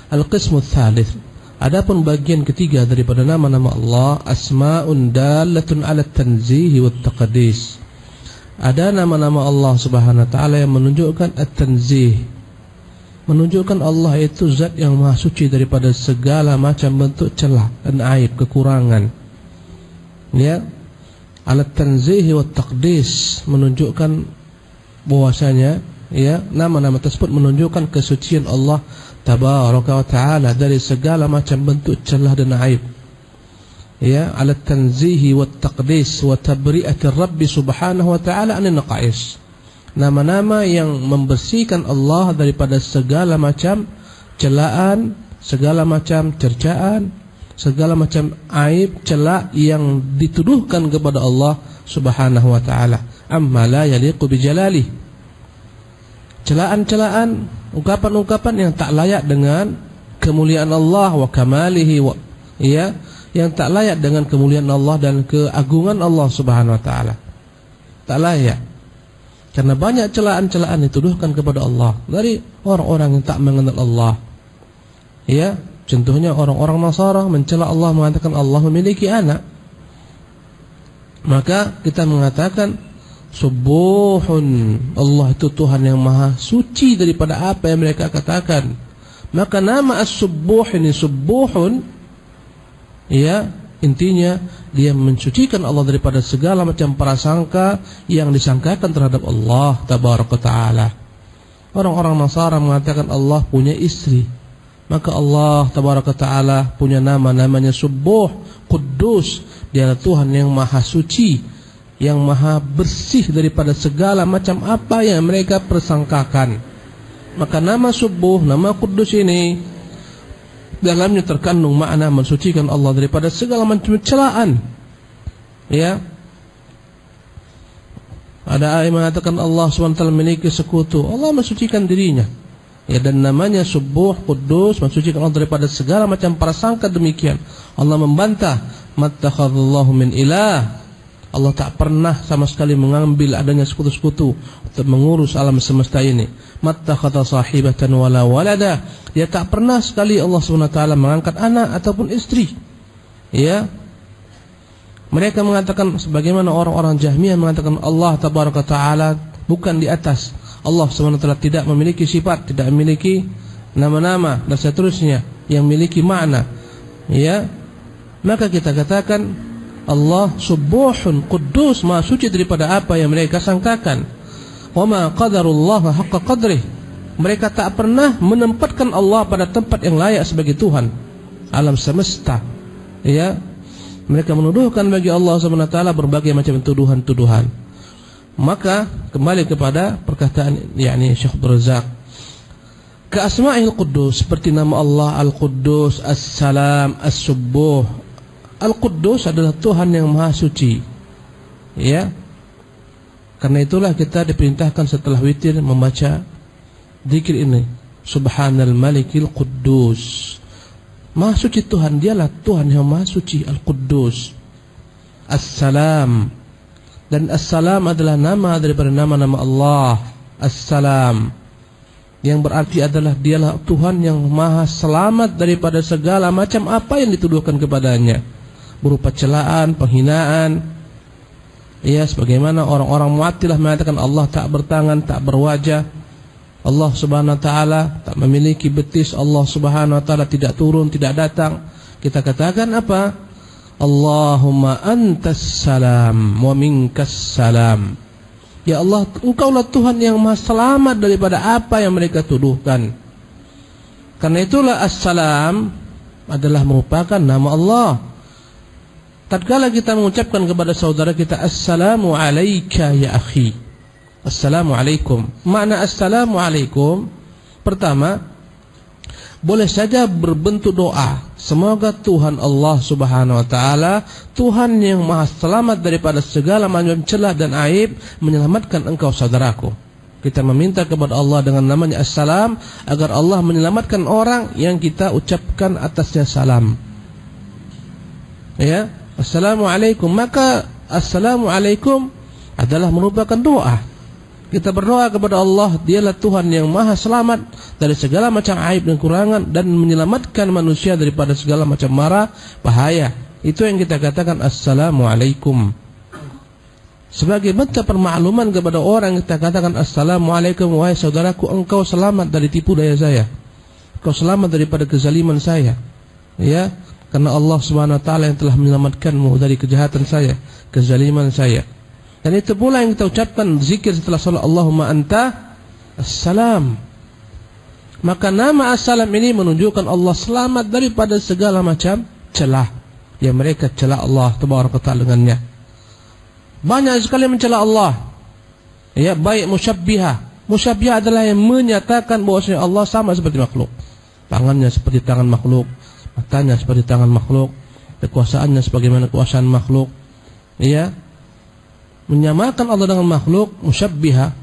al-qismu tsalits, adapun bagian ketiga daripada nama-nama Allah, asma'un dalatun 'ala at-tanzih wa at-taqdis. Ada nama-nama Allah Subhanahu wa taala yang menunjukkan at-tanzih, menunjukkan Allah itu zat yang maha suci daripada segala macam bentuk celah dan aib, kekurangan. Ya, 'ala at-tanzih wa at-taqdis, menunjukkan bahwasanya ya nama-nama tersebut menunjukkan kesucian Allah tabaraka wa taala dari segala macam bentuk celah dan aib. Ya, ala tanzihi wa taqdis wa tabri'ati Rabb subhanahu wa taala anin naqais. Nama-nama yang membersihkan Allah daripada segala macam celaan, segala macam cercaan, segala macam aib, celah yang dituduhkan kepada Allah subhanahu wa taala. Amma la yaliqu bijalalihi, celaan-celaan, ungkapan-ungkapan yang tak layak dengan kemuliaan Allah wa kamalihi wa, ya, yang tak layak dengan kemuliaan Allah dan keagungan Allah Subhanahu wa taala. Tak layak. Karena banyak celaan-celaan dituduhkan kepada Allah dari orang-orang yang tak mengenal Allah. Ya, contohnya orang-orang Nasara mencela Allah, mengatakan Allah memiliki anak. Maka kita mengatakan Subuhun, Allah itu Tuhan yang maha suci daripada apa yang mereka katakan. Maka nama as-subuh ini, subuhun, ya, intinya Dia mensucikan Allah daripada segala macam prasangka yang disangkakan terhadap Allah tabaraka ta'ala. Orang-orang Nasara mengatakan Allah punya istri, maka Allah tabaraka ta'ala punya nama, namanya Subuh, Kudus. Dia adalah Tuhan yang maha suci, yang maha bersih daripada segala macam apa yang mereka persangkakan. Maka nama Subuh, nama Kudus ini dalamnya terkandung makna mensucikan Allah daripada segala macam celaan. Ya, ada yang mengatakan Allah SWT memiliki sekutu. Allah mensucikan dirinya. Ya, dan namanya Subuh, Kudus, mensucikan Allah daripada segala macam prasangka demikian. Allah membantah, mattakhadallahu min ilah. Allah tak pernah sama sekali mengambil adanya sekutu-sekutu untuk mengurus alam semesta ini. Mattakhadha sahibatan wala walada. Dia tak pernah sekali Allah SWT mengangkat anak ataupun istri. Ya. Mereka mengatakan sebagaimana orang-orang Jahmiyah mengatakan Allah tabaraka taala bukan di atas. Allah SWT tidak memiliki sifat, tidak memiliki nama-nama dan seterusnya yang memiliki makna. Ya. Maka kita katakan Allah Subuhun Kudus, maha suci daripada apa yang mereka sangkakan. wa ma qadarullaha haqqa qadrih. Mereka tak pernah menempatkan Allah pada tempat yang layak sebagai Tuhan alam semesta. Ya, mereka menuduhkan bagi Allah Subhanahu wa taala berbagai macam tuduhan-tuduhan. Maka kembali kepada perkataan yakni Syekh Abdul Razak, ka asma'il quddus, seperti nama Allah Al-Quddus, As-Salam, As-Subbuh. Al-Quddus adalah Tuhan yang Maha Suci. Ya. Karena itulah kita diperintahkan setelah witir membaca zikir ini, Subhanal Malikil Quddus. Maha suci Tuhan, dialah Tuhan yang Maha suci, Al-Quddus. As-Salam, dan As-Salam adalah nama daripada nama-nama Allah, As-Salam, yang berarti adalah dialah Tuhan yang Maha selamat daripada segala macam apa yang dituduhkan kepadanya, berupa celaan, penghinaan. Ya, sebagaimana orang-orang Mu'attilah mengatakan Allah tak bertangan, tak berwajah, Allah Subhanahu wa taala tak memiliki betis, Allah Subhanahu wa taala tidak turun, tidak datang. Kita katakan apa? Allahumma antas salam wa minkas salam. Ya Allah, Engkaulah Tuhan yang Maha selamat daripada apa yang mereka tuduhkan. Karena itulah As-Salam adalah merupakan nama Allah. Tatkala kita mengucapkan kepada saudara kita Assalamu alayka ya akhi, Assalamualaikum. Makna Assalamualaikum, pertama, boleh saja berbentuk doa. Semoga Tuhan Allah Subhanahu wa taala, Tuhan yang Maha selamat daripada segala macam celah dan aib, menyelamatkan engkau saudaraku. Kita meminta kepada Allah dengan namanya Assalam, agar Allah menyelamatkan orang yang kita ucapkan atasnya salam. Ya, Assalamualaikum. Maka Assalamualaikum adalah merupakan doa. Kita berdoa kepada Allah, dialah Tuhan yang Maha selamat dari segala macam aib dan kurangan, dan menyelamatkan manusia daripada segala macam mara bahaya. Itu yang kita katakan Assalamualaikum. Sebagai bentuk permakluman kepada orang, kita katakan Assalamualaikum, wahai saudaraku, engkau selamat dari tipu daya saya, engkau selamat daripada kezaliman saya. Ya, karena Allah Subhanahu wa taala yang telah menyelamatkanmu dari kejahatan saya, kezaliman saya. Dan itu pula yang kita ucapkan zikir setelah salat, Allahumma anta as-salam. Maka nama as-salam ini menunjukkan Allah selamat daripada segala macam celah yang mereka celah Allah tabaraka taala dengannya. Banyak sekali mencela Allah. Ya, baik musyabbihah. Musyabbihah adalah yang menyatakan bahwasanya Allah sama seperti makhluk. Tangannya seperti tangan makhluk, matanya seperti tangan makhluk, kekuasaannya sebagaimana kekuasaan makhluk. Ya, menyamakan Allah dengan makhluk, musyabbihah.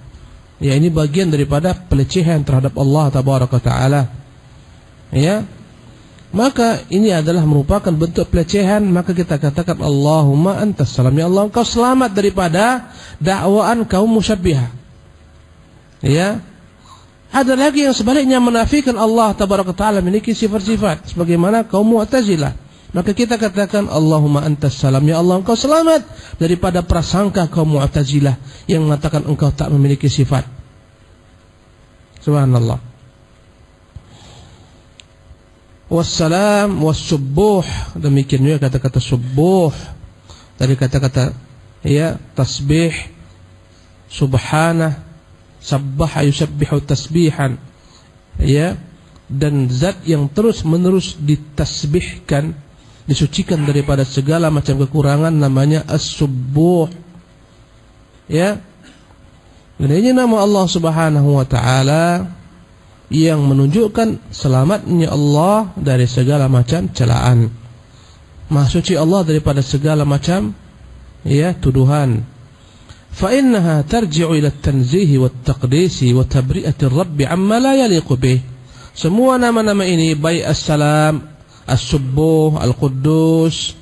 Ya, ini bagian daripada pelecehan terhadap Allah tabaraka taala. Ya, maka ini adalah merupakan bentuk pelecehan. Maka kita katakan Allahumma antas salam, ya Allah engkau selamat daripada dakwaan kaum musyabbihah. Ya, ada lagi yang sebaliknya menafikan Allah tabaraka taala memiliki sifat-sifat sebagaimana kaum Mu'tazilah. Maka kita katakan Allahumma antas salam, ya Allah engkau selamat daripada prasangka kaum Mu'tazilah yang mengatakan engkau tak memiliki sifat. Subhanallah. Wassalam wassubbuh, demikian juga kata-kata subuh dari kata-kata ya tasbih, subhanah, sabbaha yusabbihu tasbihan. Ya, dan zat yang terus-menerus ditasbihkan, disucikan daripada segala macam kekurangan, namanya As-Subbuh. Ya. Dan ini nama Allah Subhanahu wa taala yang menunjukkan selamatnya Allah dari segala macam celaan. Maha suci Allah daripada segala macam ya tuduhan. Fa innaha tarji'u ila at-tanzihi wat-taqdisi wa tabri'ati ar-rabb 'amma la yaliqu bih. Semua nama-nama ini, baik As-Salam, As-Subbuh, Al-Quddus,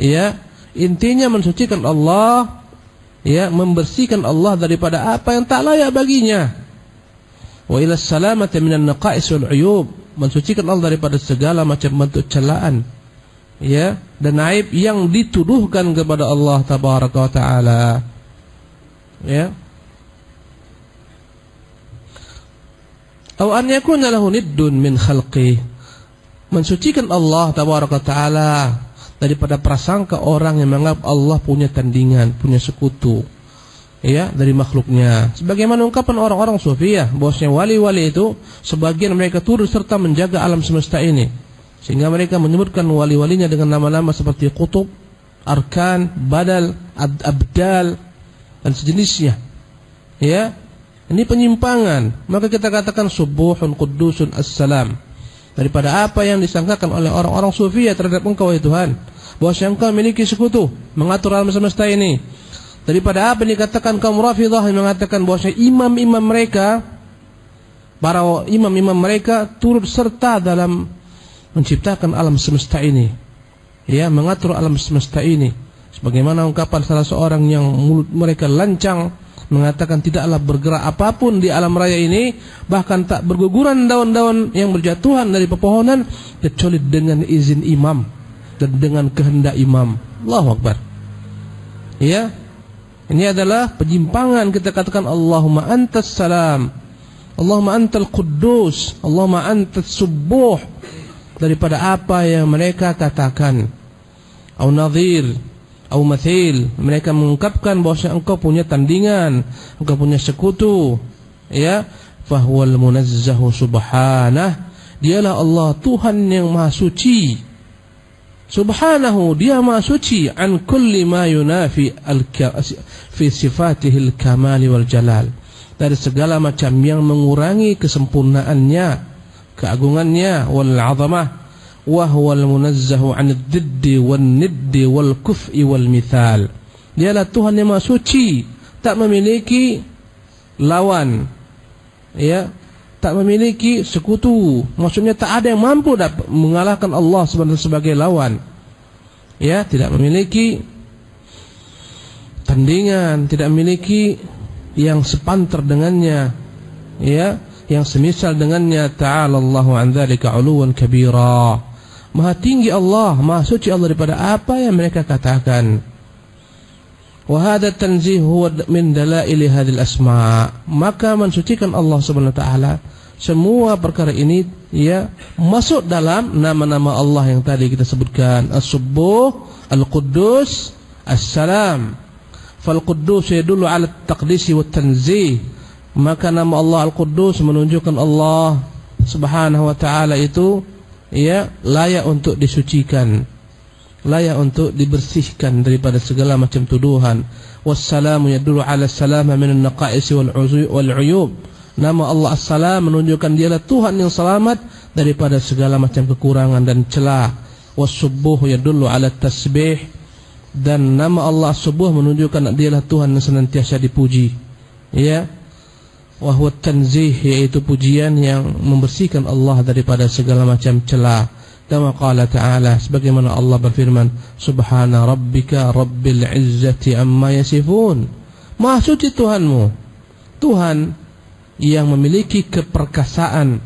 ya, intinya mensucikan Allah, ya, membersihkan Allah daripada apa yang tak layak baginya. Wa ila salamati minan naqais wal 'uyub, mensucikan Allah daripada segala macam bentuk celaan, ya, dan aib yang dituduhkan kepada Allah tabaraka wa taala. Ya. Atau an yakuna lahu niddun min khalqih, mensucikan Allah tabaraka taala daripada prasangka orang yang menganggap Allah punya tandingan, punya sekutu. ya, dari makhluknya. Sebagaimana ungkapan orang-orang Sufiyah bahwasanya wali-wali itu sebagian mereka turut serta menjaga alam semesta ini, sehingga mereka menyebutkan wali-walinya dengan nama-nama seperti Qutub, Arkan, Badal, Abdal dan sejenisnya. Ya, ini penyimpangan. Maka kita katakan Subuhun Quddusun As-Salam, daripada apa yang disangkakan oleh orang-orang Sufiyah terhadap engkau ya Tuhan, bahwasanya engkau memiliki sekutu mengatur alam semesta ini. Daripada apa yang dikatakan kaum Rafidhah yang mengatakan bahwasanya imam-imam mereka, para imam-imam mereka turut serta dalam menciptakan alam semesta ini, ya, mengatur alam semesta ini. Sebagaimana ungkapan salah seorang yang mulut mereka lancang mengatakan tidaklah bergerak apapun di alam raya ini, bahkan tak berguguran daun-daun yang berjatuhan dari pepohonan kecuali dengan izin imam dan dengan kehendak imam. Allahu Akbar. Ya, ini adalah penyimpangan. Kita katakan Allahumma antas salam, Allahumma antal quddus, Allahumma antas subuh, daripada apa yang mereka katakan. Au nadhir, au mathil, mereka mengungkapkan bahwa engkau punya tandingan, engkau punya sekutu, ya. Fahuwal munazzahu subhanah, dialah Allah Tuhan yang maha suci, subhanahu, dia maha suci, an kulli ma yunafi fi sifatihil kamali wal jalal, dari segala macam yang mengurangi kesempurnaannya, keagungannya, wal azamah. Wa huwal munazzahu 'anid diddi wan niddi wal kuf'i wal mithal, dialah Tuhan yang maha suci, tak memiliki lawan, ya, tak memiliki sekutu. Maksudnya tak ada yang mampu mengalahkan Allah sebagai lawan, ya, tidak memiliki tandingan, tidak memiliki yang sepantar dengannya, ya, yang semisal dengannya. Ta'ala Allahu 'an dzalika 'uluwan kabira. Maha tinggi Allah, maha suci Allah daripada apa yang mereka katakan. Wa hadha tanzih huwa min dalail hadhil asma. Maka mensucikan Allah Subhanahu wa taala, semua perkara ini, ya, masuk dalam nama-nama Allah yang tadi kita sebutkan, As-Subbuh, Al-Quddus, As-Salam. Fal Quddus yadullu 'ala at-taqdis wa tanzih. Maka nama Allah Al-Quddus menunjukkan Allah Subhanahu wa taala itu, ya, layak untuk disucikan, layak untuk dibersihkan daripada segala macam tuduhan. Wassalamu yadullu 'ala salama min an-naqais wal 'uyub. Nama Allah As-Salam menunjukkan dialah Tuhan yang selamat daripada segala macam kekurangan dan celah. Was-Subbuh yadullu 'ala tasbih, dan nama Allah As-Subbuh menunjukkan dialah Tuhan yang senantiasa dipuji, ya. Wa huwa tanzih, yaitu pujian yang membersihkan Allah daripada segala macam celah. Kama qala ta'ala, sebagaimana Allah berfirman, subhana rabbika rabbil izzati amma yasifun. Maha suci Tuhanmu, Tuhan yang memiliki keperkasaan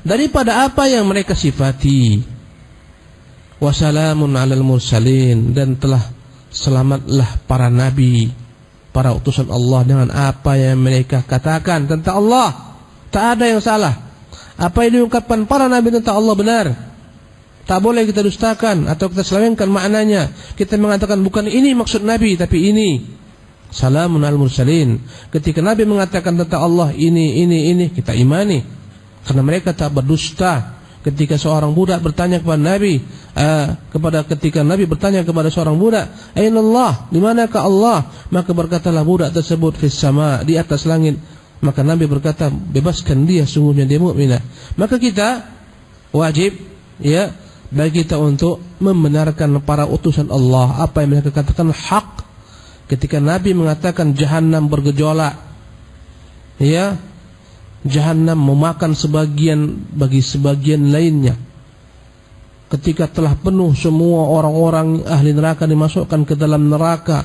daripada apa yang mereka sifati. Wa salamun 'alal mursalin, dan telah selamatlah para nabi, para utusan Allah dengan apa yang mereka katakan tentang Allah. Tak ada yang salah. Apa yang diungkapkan para nabi tentang Allah benar. Tak boleh kita dustakan atau kita selewengkan maknanya. Kita mengatakan bukan ini maksud nabi, tapi ini. Salamun al mursalin. Ketika nabi mengatakan tentang Allah ini, kita imani, karena mereka tak berdusta. Ketika seorang budak bertanya kepada Nabi, ketika Nabi bertanya kepada seorang budak, "Aina Allah?" Di manakah Allah? Maka berkatalah budak tersebut, "Fis sama," di atas langit. Maka Nabi berkata, "Bebaskan dia, sungguhnya dia mukminah." Maka kita wajib, ya, bagi kita untuk membenarkan para utusan Allah, apa yang mereka katakan hak. Ketika Nabi mengatakan Jahannam bergejolak, ya, Jahannam memakan sebagian bagi sebagian lainnya. Ketika telah penuh semua orang-orang ahli neraka dimasukkan ke dalam neraka,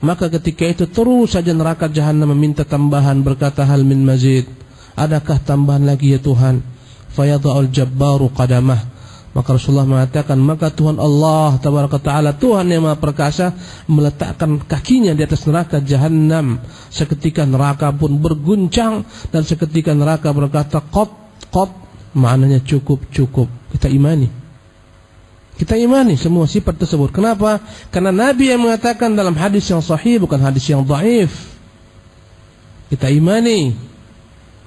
maka ketika itu terus saja neraka Jahannam meminta tambahan, berkata, hal min mazid, adakah tambahan lagi ya Tuhan? Fayadha'ul jabbaru qadamah. Maka Rasulullah mengatakan, maka Tuhan Allah Tabaraka Ta'ala, Tuhan yang Maha Perkasa, meletakkan kakinya di atas neraka Jahannam. Seketika neraka pun berguncang, dan seketika neraka berkata qat, maknanya cukup. Kita imani. Kita imani semua sifat tersebut. Kenapa? Karena Nabi yang mengatakan dalam hadis yang sahih, bukan hadis yang dhaif. Kita imani.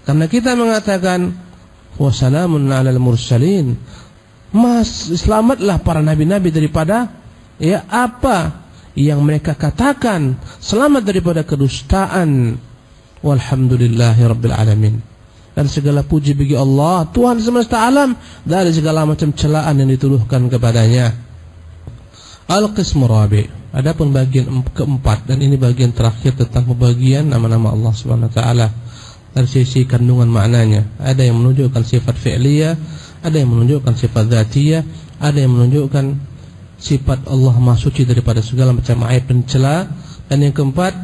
Karena kita mengatakan wassalamun alal mursalin, selamatlah para nabi-nabi daripada apa yang mereka katakan, selamat daripada kedustaan. Walhamdulillahi rabbil alamin. Dan segala puji bagi Allah, Tuhan semesta alam, dari segala macam celaan yang dituduhkan kepadanya. Al-qismu rabi'. Adapun bagian keempat, dan ini bagian terakhir tentang pembagian nama-nama Allah Subhanahu wa taala dari sisi kandungan maknanya. Ada yang menunjukkan sifat fi'liyah, ada yang menunjukkan sifat dzatiyah, ada yang menunjukkan sifat Allah Maha Suci daripada segala macam aib dan celah. Dan yang keempat,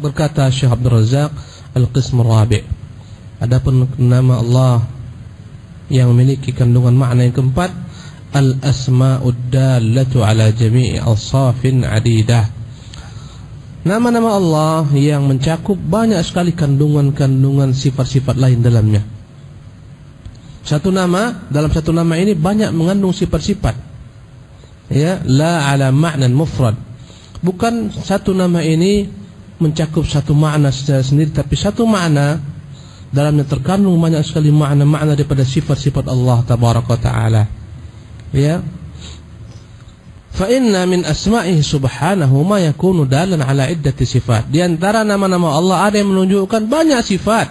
berkata Syekh Abdul Razak, al-qismu rabi'. Adapun nama Allah yang memiliki kandungan makna yang keempat, al-asma'ud dallatu ala jami'i awsafin adidah. Nama-nama Allah yang mencakup banyak sekali kandungan-kandungan sifat-sifat lain dalamnya. Dalam satu nama ini banyak mengandung sifat-sifat. La ala ma'nan mufrad. Bukan satu nama ini mencakup satu makna secara sendiri, tapi satu makna dalamnya terkandung banyak sekali makna-makna daripada sifat-sifat Allah tabaraka wa taala. Fa inna min asma'ihi subhanahu ma yakunu dalan ala iddati sifat. Di antara nama-nama Allah ada yang menunjukkan banyak sifat.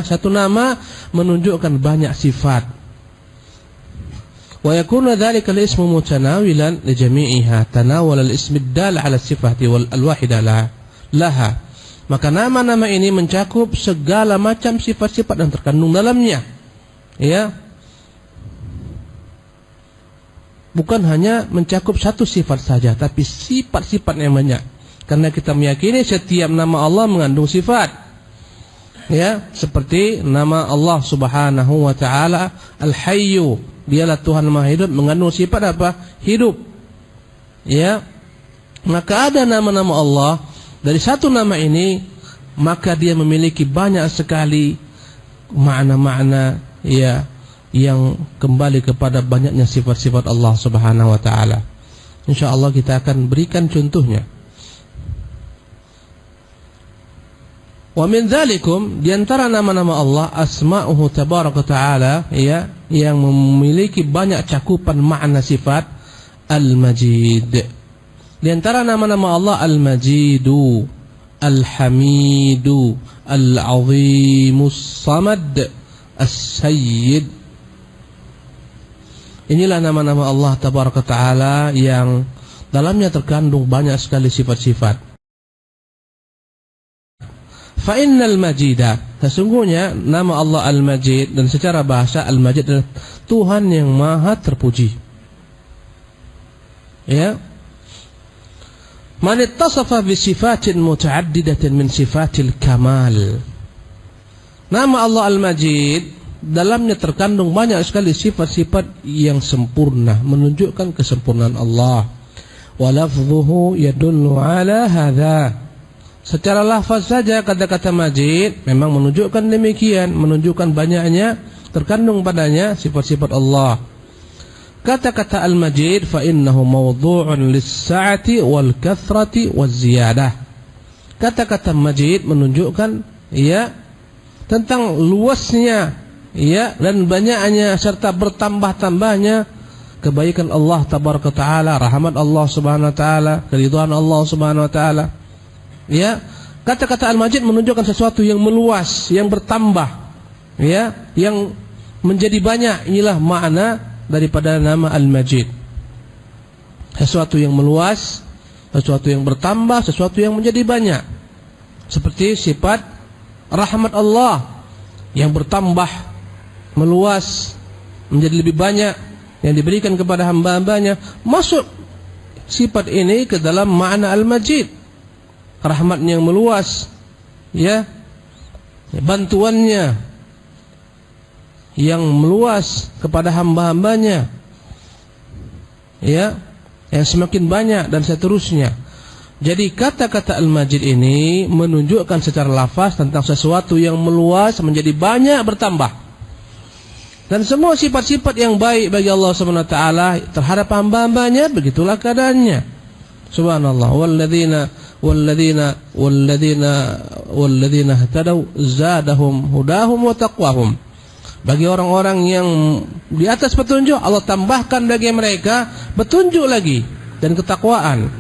Satu nama menunjukkan banyak sifat. Wa yakunu dzalika al-ismu mutanawilan li jami'iha, tanawala al-ism ad-dal ala sifati wal al-wahida laha. Maka nama-nama ini mencakup segala macam sifat-sifat yang terkandung dalamnya. Bukan hanya mencakup satu sifat saja, tapi sifat-sifat yang banyak. Karena kita meyakini setiap nama Allah mengandung sifat. Seperti nama Allah Subhanahu wa taala Al-Hayyu, dialah Tuhan Maha Hidup, mengandung sifat apa? Hidup. Maka ada nama-nama Allah. Dari satu nama ini, maka dia memiliki banyak sekali makna-makna yang kembali kepada banyaknya sifat-sifat Allah Subhanahu wa taala. Insyaallah kita akan berikan contohnya. Wa min dzalikum, di antara nama-nama Allah asma'uhu tabaraka taala yang memiliki banyak cakupan makna sifat, Al-Majid. Di antara nama-nama Allah Al-Majidu, Al-Hamidu, Al-Azimus Samad, As-Sayyid. Inilah nama-nama Allah tabaraka taala yang dalamnya terkandung banyak sekali sifat-sifat. Fa innal Majida, sesungguhnya nama Allah Al-Majid, dan secara bahasa Al-Majid adalah Tuhan yang Maha terpuji. Man ittasafa bi sifatin mutaaddidatin min sifatil kamal. Nama Allah Al-Majid dalamnya terkandung banyak sekali sifat-sifat yang sempurna, menunjukkan kesempurnaan Allah. Wa lafdhuhu yadullu ala hadza. Secara lafaz saja kata-kata Majid memang menunjukkan demikian, menunjukkan banyaknya terkandung padanya sifat-sifat Allah. Kata-kata Al-Majid fa innahu mawdu'un lis-sa'ati wal kathrati waz-ziyadah. Kata-kata Majid menunjukkan tentang luasnya dan banyaknya serta bertambah-tambahnya kebaikan Allah tabaraka taala, rahmat Allah Subhanahu wa taala, keridhaan Allah Subhanahu wa taala. Kata-kata Al-Majid menunjukkan sesuatu yang meluas, yang bertambah, yang menjadi banyak. Inilah makna daripada nama Al-Majid. Sesuatu yang meluas, sesuatu yang bertambah, sesuatu yang menjadi banyak. Seperti sifat rahmat Allah yang bertambah, meluas, menjadi lebih banyak yang diberikan kepada hamba-hambanya. Masuk sifat ini ke dalam makna Al-Majid. Rahmatnya yang meluas, bantuannya yang meluas kepada hamba-hambanya, yang semakin banyak, dan seterusnya. Jadi kata-kata Al-Majid ini menunjukkan secara lafaz tentang sesuatu yang meluas, menjadi banyak, bertambah. Dan semua sifat-sifat yang baik bagi Allah Subhanahu wa taala terhadap hamba-hambanya, begitulah keadaannya. Subhanallah. Walladzina ihtadaw zadahum hudahum wa taqwahum. Bagi orang-orang yang di atas petunjuk, Allah tambahkan bagi mereka petunjuk lagi dan ketakwaan.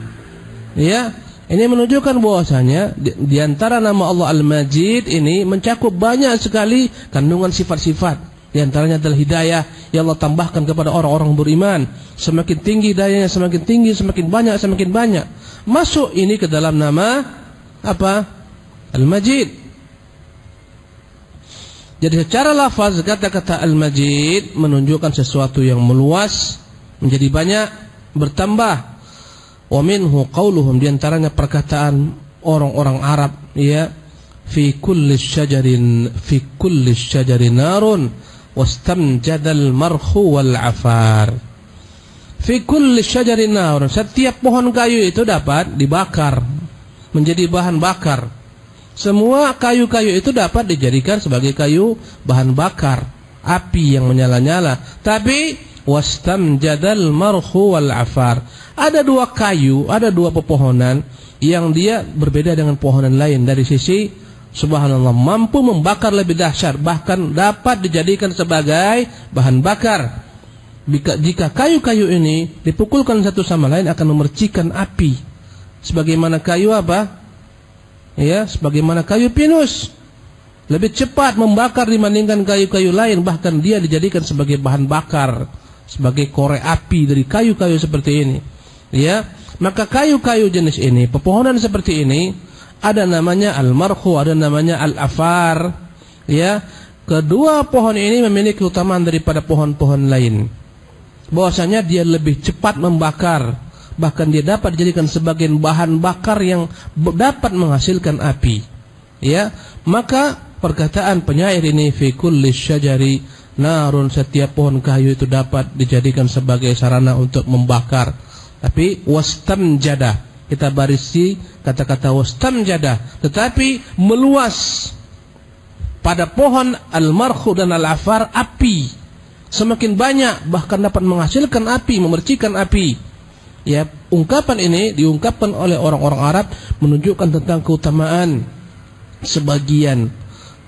Ya, ini menunjukkan bahwasanya di antara nama Allah Al-Majid ini mencakup banyak sekali kandungan sifat-sifat. Di antaranya adalah hidayah yang Allah tambahkan kepada orang-orang beriman. Semakin tinggi hidayahnya, semakin tinggi, semakin banyak. Masuk ini ke dalam nama apa? Al-Majid. Jadi secara lafaz kata-kata Al-Majid menunjukkan sesuatu yang meluas, menjadi banyak, bertambah. Wa minhu qauluhum, di antaranya perkataan orang-orang Arab, ya, fi kulli syajarin narun wastamjadal marhu wal afar. Fi kulli syajarin narun, setiap pohon kayu itu dapat dibakar menjadi bahan bakar. Semua kayu-kayu itu dapat dijadikan sebagai kayu bahan bakar, api yang menyala-nyala. Tapi wastamjadal marhu wal afar, ada dua kayu, ada dua pepohonan yang dia berbeda dengan pohonan lain dari sisi, subhanallah, mampu membakar lebih dahsyat, bahkan dapat dijadikan sebagai bahan bakar. Jika kayu-kayu ini dipukulkan satu sama lain akan memercikan api. Sebagaimana kayu apa? Ya, sebagaimana kayu pinus. Lebih cepat membakar dibandingkan kayu-kayu lain, bahkan dia dijadikan sebagai bahan bakar, sebagai korek api dari kayu-kayu seperti ini. Ya, maka kayu-kayu jenis ini, pepohonan seperti ini, ada namanya al-marhu, ada namanya al-afar. Ya, kedua pohon ini memiliki keutamaan daripada pohon-pohon lain. Bahwasanya dia lebih cepat membakar, bahkan dia dapat dijadikan sebagai bahan bakar yang dapat menghasilkan api. Ya, maka perkataan penyair ini, fi kulli syajari narun, setiap pohon kayu itu dapat dijadikan sebagai sarana untuk membakar. Tapi wastamjada, kita barisi kata-kata wastamjada, tetapi meluas pada pohon al-marhu dan al-afar, api semakin banyak, bahkan dapat menghasilkan api, memercikan api. Ya, ungkapan ini diungkapkan oleh orang-orang Arab menunjukkan tentang keutamaan sebagian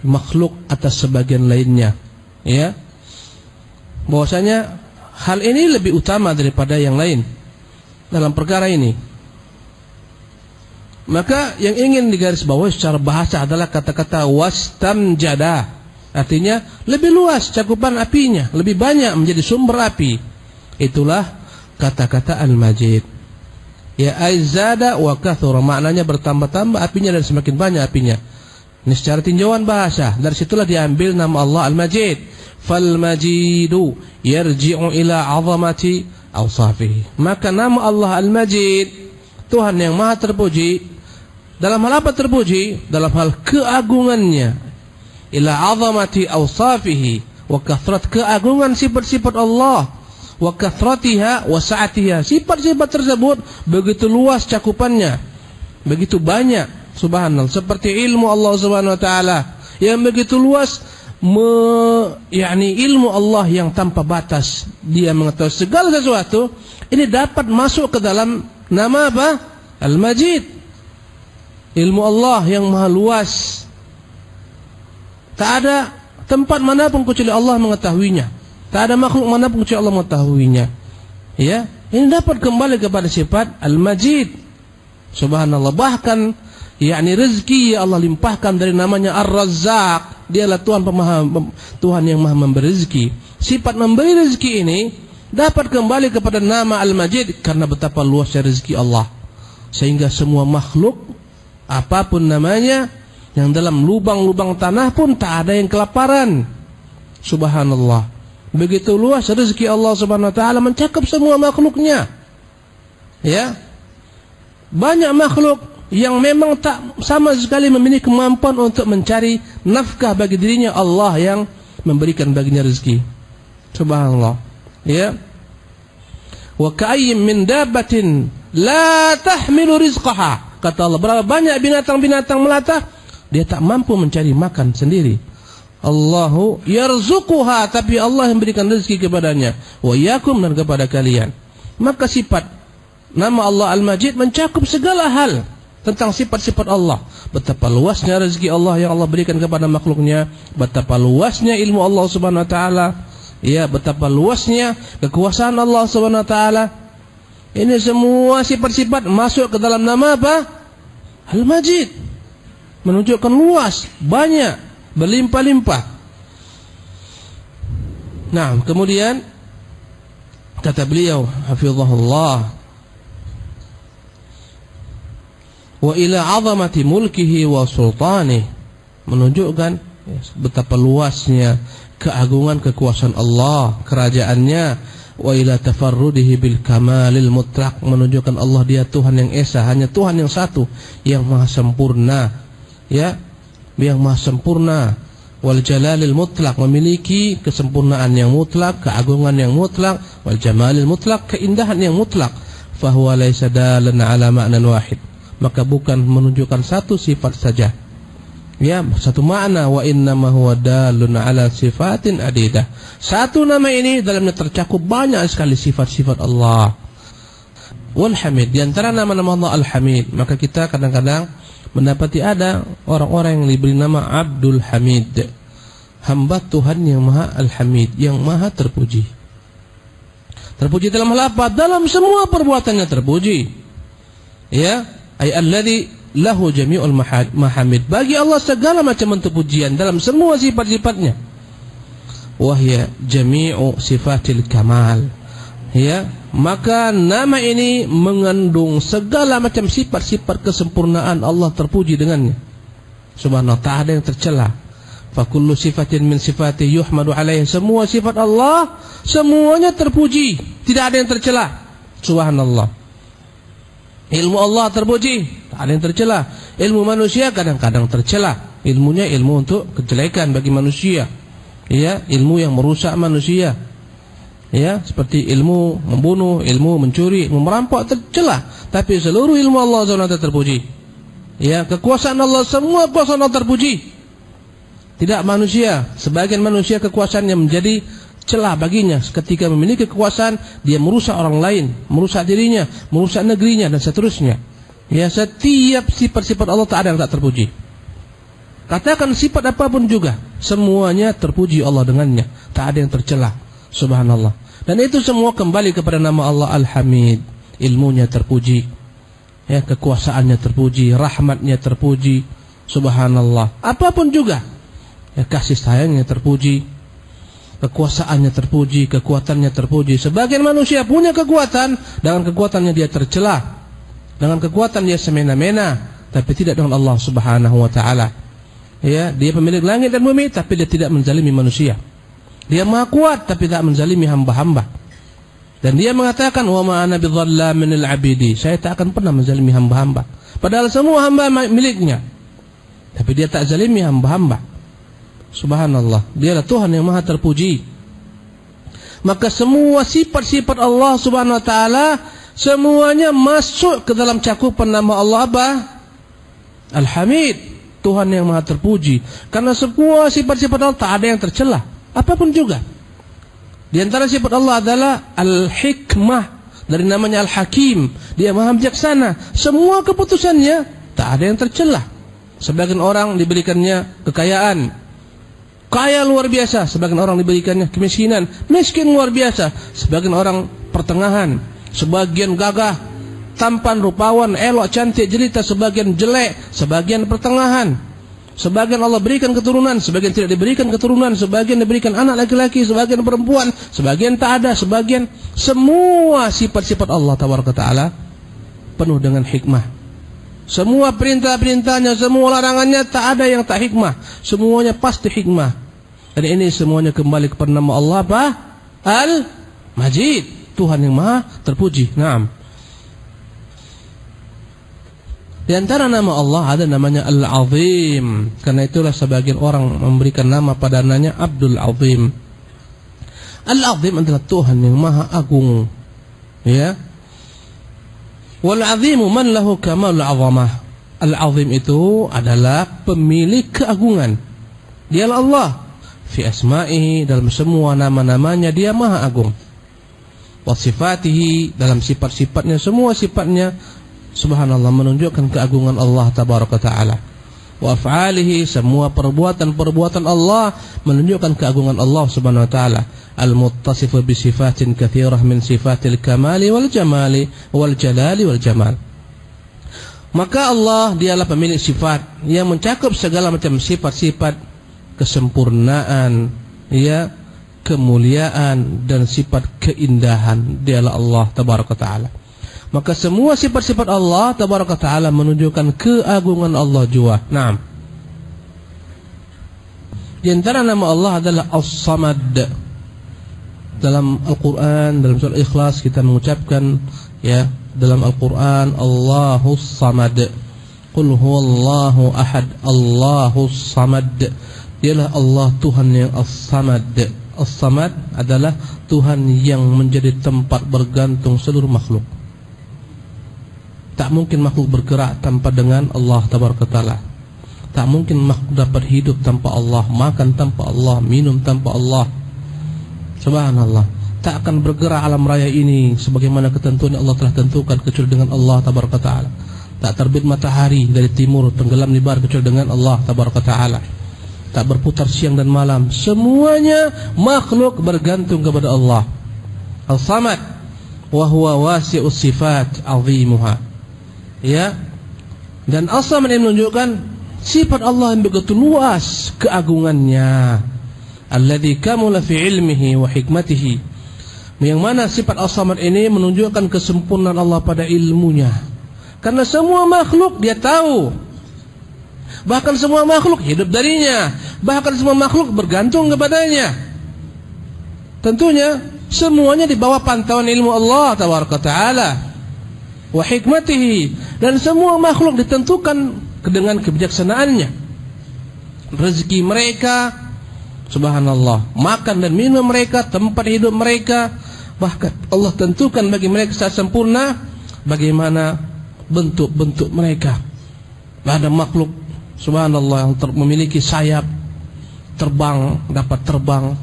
makhluk atas sebagian lainnya. Ya, bahwasanya hal ini lebih utama daripada yang lain dalam perkara ini. Maka yang ingin digarisbawahi secara bahasa adalah kata-kata wastamjada. Artinya lebih luas cakupan apinya, lebih banyak menjadi sumber api. Itulah kata-kata Al-Majid. Ya, aizada wa kathura, maknanya bertambah-tambah apinya dan semakin banyak apinya. Ini secara tinjauan bahasa. Dari situlah diambil nama Allah Al-Majid. Fal majidu yarji'u ila 'azamati awsafihi. Maka nama Allah Al-Majid, Tuhan yang Maha terpuji, dalam hal apa terpuji? Dalam hal keagungannya. Ila 'azamati awsafihi, wa kathrat, keagungan sifat-sifat Allah, wa kathratiha wa sa'atiha. Sifat-sifat tersebut begitu luas cakupannya, begitu banyak, subhanallah. Seperti ilmu Allah Subhanahu wa taala yang begitu luas, ilmu Allah yang tanpa batas. Dia mengetahui segala sesuatu. Ini dapat masuk ke dalam nama apa? Al-Majid. Ilmu Allah yang maha luas, tak ada tempat manapun kecuali Allah mengetahuinya. Tak ada makhluk manapun kecuali Allah mengetahuinya. Ya, ini dapat kembali kepada sifat Al-Majid. Subhanallah. Bahkan rezeki Allah limpahkan dari namanya Ar-Razzaq. Dialah Tuhan yang maha memberi rezeki. Sifat memberi rezeki ini dapat kembali kepada nama Al-Majid karena betapa luasnya rezeki Allah. Sehingga semua makhluk, apapun namanya, yang dalam lubang-lubang tanah pun tak ada yang kelaparan. Subhanallah. Begitu luas rezeki Allah Subhanahu wa taala mencakup semua makhluknya. Ya. Banyak makhluk yang memang tak sama sekali memiliki kemampuan untuk mencari nafkah bagi dirinya, Allah yang memberikan baginya rezeki. Subhanallah. Ya. Wa ka'ayyim min dabbatin la tahmilu rizqaha. Kata Allah, berapa banyak binatang-binatang melata, dia tak mampu mencari makan sendiri. Allahu yarzuquha, tapi Allah yang berikan rezeki kepadanya, wa iyyakum, dan kepada kalian. Maka sifat nama Allah Al-Majid mencakup segala hal tentang sifat-sifat Allah. Betapa luasnya rezeki Allah yang Allah berikan kepada makhluknya, betapa luasnya ilmu Allah Subhanahu wa taala, ya, betapa luasnya kekuasaan Allah Subhanahu wa taala. Ini semua sifat-sifat masuk ke dalam nama apa? Al-Majid. Menunjukkan luas, banyak, berlimpah-limpah. Nah, kemudian kata beliau hafizahullah, wa ila 'azamati mulkihi wa sultanih, menunjukkan betapa luasnya keagungan kekuasaan Allah, kerajaannya. Wa ila tafarrudihi bil kamalil mutlaq, menunjukkan Allah dia Tuhan yang esa, hanya Tuhan yang satu yang maha sempurna, ya, yang maha sempurna. Wal jalalil mutlaq, memiliki kesempurnaan yang mutlak, keagungan yang mutlak. Wal jamalil mutlaq, keindahan yang mutlak. Fahuwa laysa dalan ala ma'nan wahid, maka bukan menunjukkan satu sifat saja, ya, satu makna. Wa innama huwa dalun ala sifatin adidah, satu nama ini dalamnya tercakup banyak sekali sifat-sifat Allah. Wal Hamid, di antara nama-nama Allah Al-Hamid, maka kita kadang-kadang mendapati ada orang-orang yang diberi nama Abdul Hamid, hamba Tuhan yang Maha Al-Hamid, yang Maha terpuji. Terpuji dalam hal apa? Dalam semua perbuatannya terpuji, ya, ay alladzi lahu jami'ul mahamid, bagi Allah segala macam bentuk pujian dalam semua sifat-sifatnya. Wahya jami'u sifatil kamal, ya, maka nama ini mengandung segala macam sifat-sifat kesempurnaan Allah terpuji dengannya. Subhanallah, tak ada yang tercela. Fa kullu sifatin min sifati yuhmadu alaihi, semua sifat Allah semuanya terpuji, tidak ada yang tercela. Subhanallah. Ilmu Allah terpuji, tak ada yang tercela. Ilmu manusia kadang-kadang tercela. Ilmunya ilmu untuk kejelekan bagi manusia, ya, ilmu yang merusak manusia, ya, seperti ilmu membunuh, ilmu mencuri, ilmu merampok, tercela. Tapi seluruh ilmu Allah SWT terpuji, ya, kekuasaan Allah, semua kekuasaan Allah terpuji. Tidak manusia, sebagian manusia kekuasaannya menjadi celah baginya. Ketika memiliki kekuasaan, dia merusak orang lain, merusak dirinya, merusak negerinya, dan seterusnya. Ya, setiap sifat-sifat Allah tak ada yang tak terpuji. Katakan sifat apapun juga, semuanya terpuji Allah dengannya, tak ada yang tercela. Subhanallah. Dan itu semua kembali kepada nama Allah Al-Hamid. Ilmunya terpuji, ya, kekuasaannya terpuji, rahmatnya terpuji. Subhanallah. Apapun juga, ya, kasih sayangnya terpuji, kekuasaannya terpuji, kekuatannya terpuji. Sebagian manusia punya kekuatan, dengan kekuatannya dia tercela, dengan kekuatan dia semena-mena, tapi tidak dengan Allah Subhanahu wa taala. Ya, dia pemilik langit dan bumi, tapi dia tidak menzalimi manusia. Dia maha kuat, tapi tak menzalimi hamba-hamba. Dan dia mengatakan, wa ma ana bidzallamin lil abidi, saya tak akan pernah menzalimi hamba-hamba. Padahal semua hamba miliknya, tapi dia tak zalimi hamba-hamba. Subhanallah, dialah Tuhan yang maha terpuji. Maka semua sifat-sifat Allah Subhanahu wa taala semuanya masuk ke dalam cakupan nama Allah apa? Al-Hamid, Tuhan yang maha terpuji. Karena semua sifat-sifat Allah tak ada yang tercela, apapun juga. Di antara sifat Allah adalah Al-Hikmah, dari namanya Al-Hakim, dia maha bijaksana. Semua keputusannya tak ada yang tercela. Sebagian orang diberikannya kekayaan, kaya luar biasa. Sebagian orang diberikannya kemiskinan, miskin luar biasa. Sebagian orang pertengahan, sebagian gagah, tampan, rupawan, elok, cantik, jelita. Sebagian jelek, sebagian pertengahan. Sebagian Allah berikan keturunan, sebagian tidak diberikan keturunan. Sebagian diberikan anak laki-laki, sebagian perempuan, sebagian tak ada, sebagian. Semua sifat-sifat Allah Tabaraka Ta'ala penuh dengan hikmah. Semua perintah-perintahnya, semua larangannya tak ada yang tak hikmah. Semuanya pasti hikmah. Dan ini semuanya kembali kepada nama Allah apa? Al-Majid, Tuhan yang maha terpuji. Naam. Di antara nama Allah ada namanya Al-Azim. Karena itulah sebagian orang memberikan nama pada anaknya Abdul Azim. Al-Azim adalah Tuhan yang maha agung, ya. Wal-Azimu man lahu kamalul azamah. Al-Azim itu adalah pemilik keagungan. Dialah Allah fi asma'ihi, dalam semua nama-namanya dia maha agung. Wa sifatihi, dalam sifat-sifatnya, semua sifatnya subhanallah menunjukkan keagungan Allah tabaraka taala. Wa af'alihi, semua perbuatan-perbuatan Allah menunjukkan keagungan Allah subhanahu wa ta'ala. Al-muttasifu bi sifatin katsirah min sifatil kamali wal jamali wal jalali wal jamal. Maka Allah dialah pemilik sifat yang mencakup segala macam sifat-sifat kesempurnaan, ya, kemuliaan dan sifat keindahan. Dialah Allah tabaraka taala. Maka semua sifat-sifat Allah tabaraka taala menunjukkan keagungan Allah jua. Naam. Di antara nama Allah adalah As-Samad. Dalam Al-Qur'an, dalam surah Ikhlas kita mengucapkan, ya, dalam Al-Qur'an, Allahus Samad. Qul huwallahu ahad, Allahus Samad. Dialah Allah Tuhan yang As-Samad. As-Samad adalah Tuhan yang menjadi tempat bergantung seluruh makhluk. Tak mungkin makhluk bergerak tanpa dengan Allah tabaraka taala. Tak mungkin makhluk dapat hidup tanpa Allah, makan tanpa Allah, minum tanpa Allah. Subhanallah. Tak akan bergerak alam raya ini sebagaimana ketentuan yang Allah telah tentukan kecuali dengan Allah tabaraka taala. Tak terbit matahari dari timur, tenggelam di barat kecuali dengan Allah tabaraka taala. Tak berputar siang dan malam. Semuanya makhluk bergantung kepada Allah. Al-Samad wa huwa wasi'us sifat 'azimuha. Ya, dan As-Samad ini menunjukkan sifat Allah yang begitu luas keagungannya. Alladzi kamula fi ilmihi wa hikmatihi. Yang mana sifat As-Samad ini menunjukkan kesempurnaan Allah pada ilmunya. Karena semua makhluk dia tahu. Bahkan semua makhluk hidup darinya. Bahkan semua makhluk bergantung kepadanya. Tentunya semuanya di bawah pantauan ilmu Allah tabaraka taala. Wa hikmatihi, dan semua makhluk ditentukan dengan kebijaksanaannya. Rezeki mereka, subhanallah, makan dan minum mereka, tempat hidup mereka, bahkan Allah tentukan bagi mereka secara sempurna bagaimana bentuk-bentuk mereka. Ada makhluk subhanallah yang memiliki sayap, terbang, dapat terbang.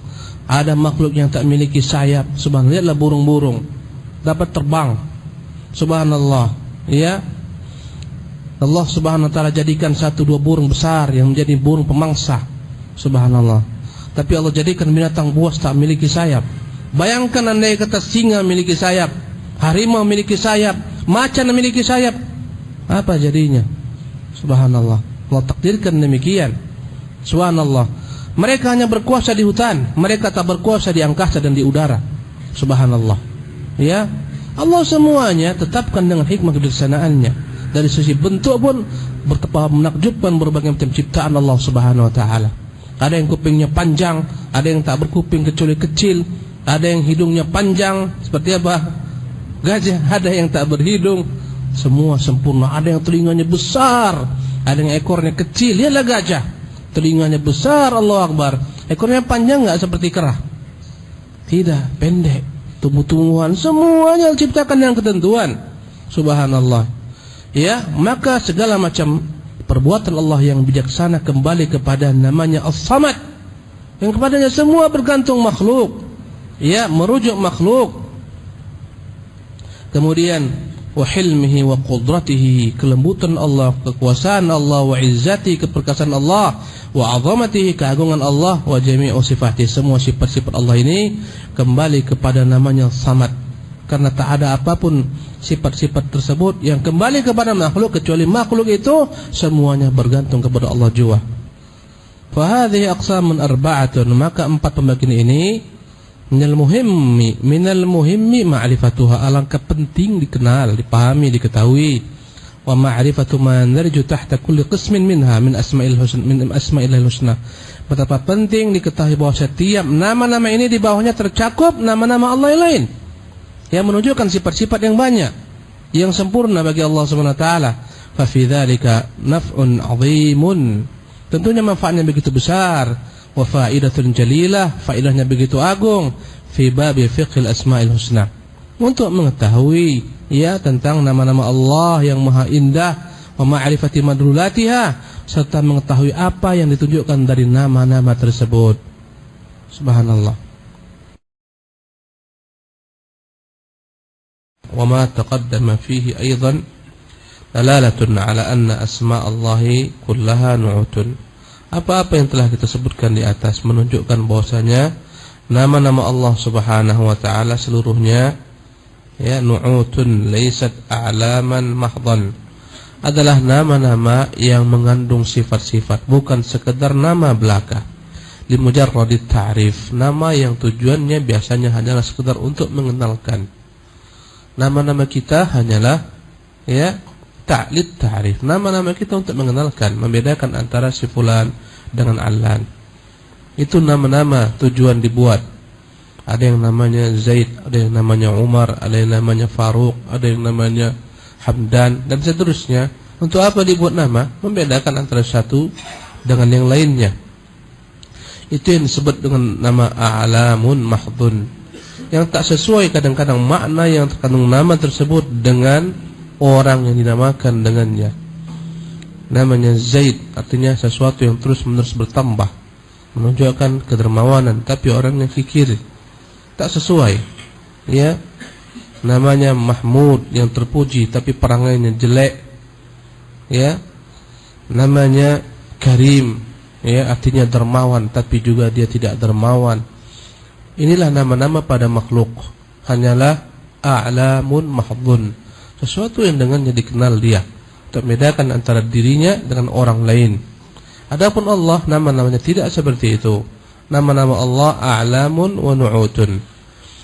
Ada makhluk yang tak memiliki sayap, subhanallah, lihatlah burung-burung dapat terbang. Subhanallah, ya. Allah subhanahu wa ta'ala jadikan 1-2 burung besar yang menjadi burung pemangsa. Subhanallah. Tapi Allah jadikan binatang buas tak memiliki sayap. Bayangkan andai kata singa memiliki sayap, harimau memiliki sayap, macan memiliki sayap, apa jadinya? Subhanallah. Allah takdirkan demikian. Subhanallah. Mereka hanya berkuasa di hutan, mereka tak berkuasa di angkasa dan di udara. Subhanallah. Ya. Allah semuanya tetapkan dengan hikmah kebijaksanaannya. Dari sisi bentuk pun betapa menakjubkan berbagai macam ciptaan Allah subhanahu wa ta'ala. Ada yang kupingnya panjang, ada yang tak berkuping kecuali kecil, ada yang hidungnya panjang seperti apa? Gajah, ada yang tak berhidung. Semua sempurna. Ada yang telinganya besar, ada yang ekornya kecil. Lihatlah gajah, telinganya besar, Allahu Akbar. Ekornya panjang enggak seperti kera? Tidak, pendek. Tumbuh-tumbuhan semuanya diciptakan dengan ketentuan. Subhanallah. Ya, maka segala macam perbuatan Allah yang bijaksana kembali kepada namanya As-Samad, yang kepadanya semua bergantung makhluk, ya, merujuk makhluk. Kemudian wa hilmihi wa qudratihi, kelembutan Allah, kekuasaan Allah, wa izzati, keperkasaan Allah, wa azamatihi, keagungan Allah, wa jami'u sifati, semua sifat-sifat Allah ini kembali kepada namanya Samad. Karena tak ada apapun sifat-sifat tersebut yang kembali kepada makhluk kecuali makhluk itu semuanya bergantung kepada Allah jua. Fa hadhihi aqsamun arba'atun, maka 4 pembagian ini minal muhimmi ma'rifatuha, alangkah penting dikenal, dipahami, diketahui. Wa ma'rifatu ma narju tahta kulli qismin minha min asma'il husna. Betapa penting diketahui bahwa setiap nama-nama ini di bawahnya tercakup nama-nama Allah yang lain yang menunjukkan sifat-sifat yang banyak yang sempurna bagi Allah Subhanahu wa taala. Fa fi dzalika naf'un 'azimun. Tentunya manfaatnya begitu besar, wa faidatun jalilah, faedahnya begitu agung fi babi fiqhil asma'il husna. Untuk mengetahui, ya, tentang nama-nama Allah yang maha indah, wa ma'rifati madlulatiha, serta mengetahui apa yang ditunjukkan dari nama-nama tersebut. Subhanallah. Wa ma taqaddama fihi aidan dalalatun ala anna asma' Allahi kullaha nu'utun. Apa-apa yang telah kita sebutkan di atas menunjukkan bahwasanya nama-nama Allah Subhanahu wa taala seluruhnya ya nu'utun laysat a'laman mahdhan, adalah nama-nama yang mengandung sifat-sifat, bukan sekedar nama belaka. Limujarradit ta'rif, nama yang tujuannya biasanya hanyalah sekedar untuk mengenalkan. Nama-nama kita hanyalah ya ta'lid ta'rif, nama-nama kita untuk mengenalkan, membedakan antara si fulan dengan allan. Itu nama-nama tujuan dibuat. Ada yang namanya Zaid, ada yang namanya Umar, ada yang namanya Faruq, ada yang namanya Hamdan, dan seterusnya. Untuk apa dibuat nama? Membedakan antara satu dengan yang lainnya. Itu yang disebut dengan nama a'lamun mahdhun, yang tak sesuai kadang-kadang makna yang terkandung nama tersebut dengan orang yang dinamakan dengannya. Namanya Zaid artinya sesuatu yang terus-menerus bertambah, menunjukkan kedermawanan, tapi orangnya kikir, tak sesuai. Ya, namanya Mahmud yang terpuji tapi perangainya jelek. Ya, namanya Karim, ya artinya dermawan tapi juga dia tidak dermawan. Inilah nama-nama pada makhluk, hanyalah a'lamun mahdhun, sesuatu yang dengannya dikenal dia, untuk membedakan antara dirinya dengan orang lain. Adapun Allah, nama-namanya tidak seperti itu. Nama-nama Allah a'lamun wa nu'utun.